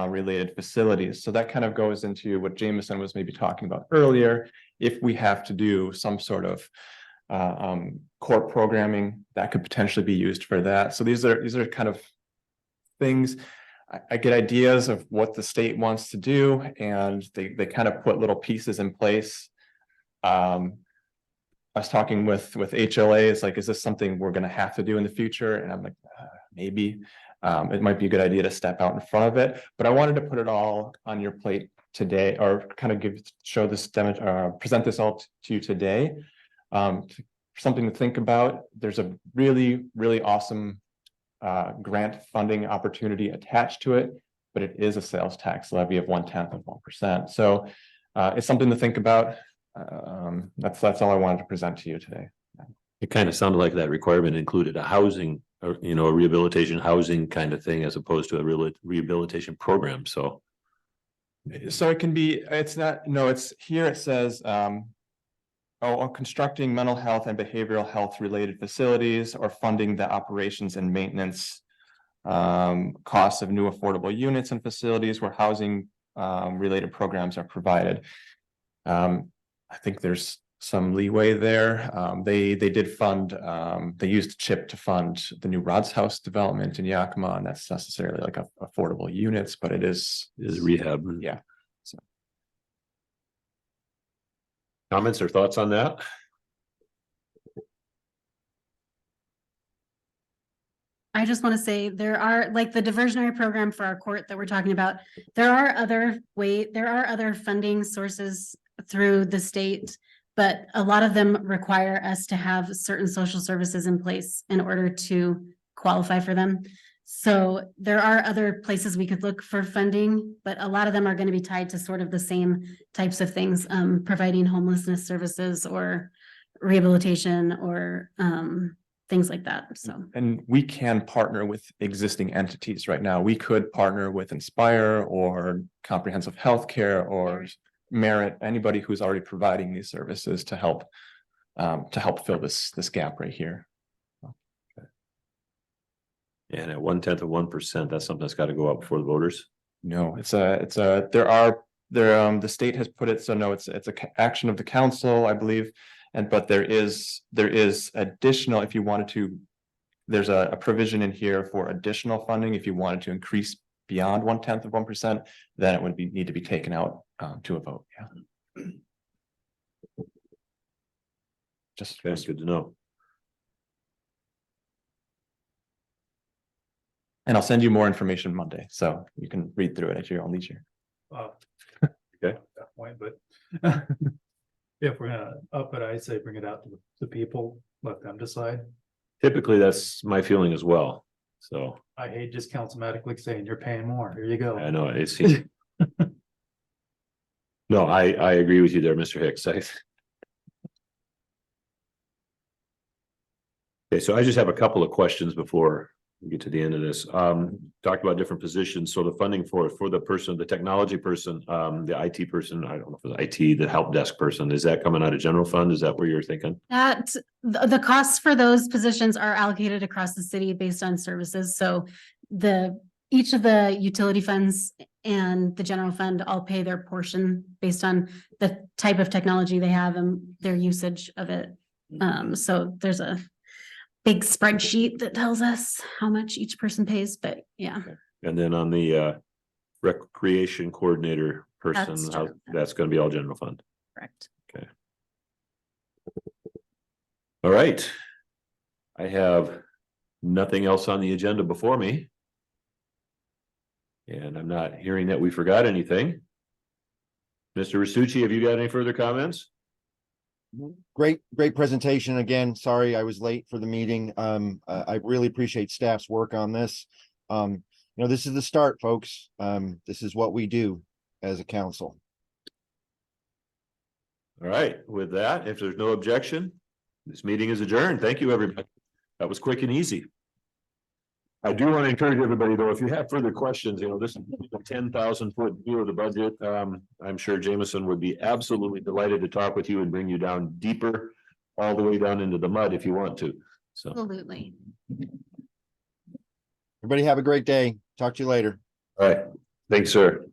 related facilities. So that kind of goes into what Jameson was maybe talking about earlier. If we have to do some sort of court programming, that could potentially be used for that. So these are kind of things. I get ideas of what the state wants to do, and they kind of put little pieces in place. I was talking with HLA, it's like, is this something we're going to have to do in the future? And I'm like, maybe. It might be a good idea to step out in front of it, but I wanted to put it all on your plate today, or kind of present this all to you today. Something to think about. There's a really, really awesome grant funding opportunity attached to it, but it is a sales tax levy of 0.1%. So it's something to think about. That's all I wanted to present to you today. It kind of sounded like that requirement included a housing, or, you know, a rehabilitation housing kind of thing, as opposed to a rehabilitation program. So it can be, it's not, no, it's here, it says, constructing mental health and behavioral health related facilities, or funding the operations and maintenance costs of new affordable units and facilities where housing related programs are provided. I think there's some leeway there. They did fund, they used CHIP to fund the new Rod's House development in Yakima, and that's necessarily like affordable units, but it is rehab. Yeah. So. Comments or thoughts on that? I just want to say there are, like, the diversionary program for our court that we're talking about. There are other funding sources through the state, but a lot of them require us to have certain social services in place in order to qualify for them. So there are other places we could look for funding, but a lot of them are going to be tied to sort of the same types of things, providing homelessness services or rehabilitation or things like that. So, and we can partner with existing entities right now. We could partner with Inspire or Comprehensive Healthcare or Merit, anybody who's already providing these services to help fill this gap right here. And at 0.1%, that's something that's got to go up before the voters. No, the state has put it, so no, it's a action of the council, I believe. But there is additional, if you wanted to, there's a provision in here for additional funding. If you wanted to increase beyond 0.1%, then it would need to be taken out to a vote. Yeah. That's good to know. And I'll send you more information Monday, so you can read through it at your own leisure. Okay. At that point, but if we're gonna up it, I'd say bring it out to the people, let them decide. Typically, that's my feeling as well. So I hate just councilmatically saying you're paying more. Here you go. I know it seems. No, I agree with you there, Mr. Hicks. Okay, so I just have a couple of questions before we get to the end of this. Talked about different positions. So the funding for the person, the technology person, the IT person, I don't know if it's IT, the help desk person, is that coming out of general fund? Is that where you're thinking? that the costs for those positions are allocated across the city based on services. So each of the utility funds and the general fund all pay their portion based on the type of technology they have and their usage of it. So there's a big spreadsheet that tells us how much each person pays, but yeah. And then on the recreation coordinator person, that's going to be all general fund. Correct. Okay. All right. I have nothing else on the agenda before me. And I'm not hearing that we forgot anything. Mr. Restucci, have you got any further comments? Great presentation. Again, sorry I was late for the meeting. I really appreciate staff's work on this. This is the start, folks. This is what we do. as a council. All right, with that, if there's no objection, this meeting is adjourned. Thank you, everybody. That was quick and easy. I do want to encourage everybody, though, if you have further questions, this is a 10,000-foot view of the budget. I'm sure Jameson would be absolutely delighted to talk with you and bring you down deeper, all the way down into the mud if you want to. So, Absolutely. Everybody have a great day. Talk to you later. all right. Thanks, sir.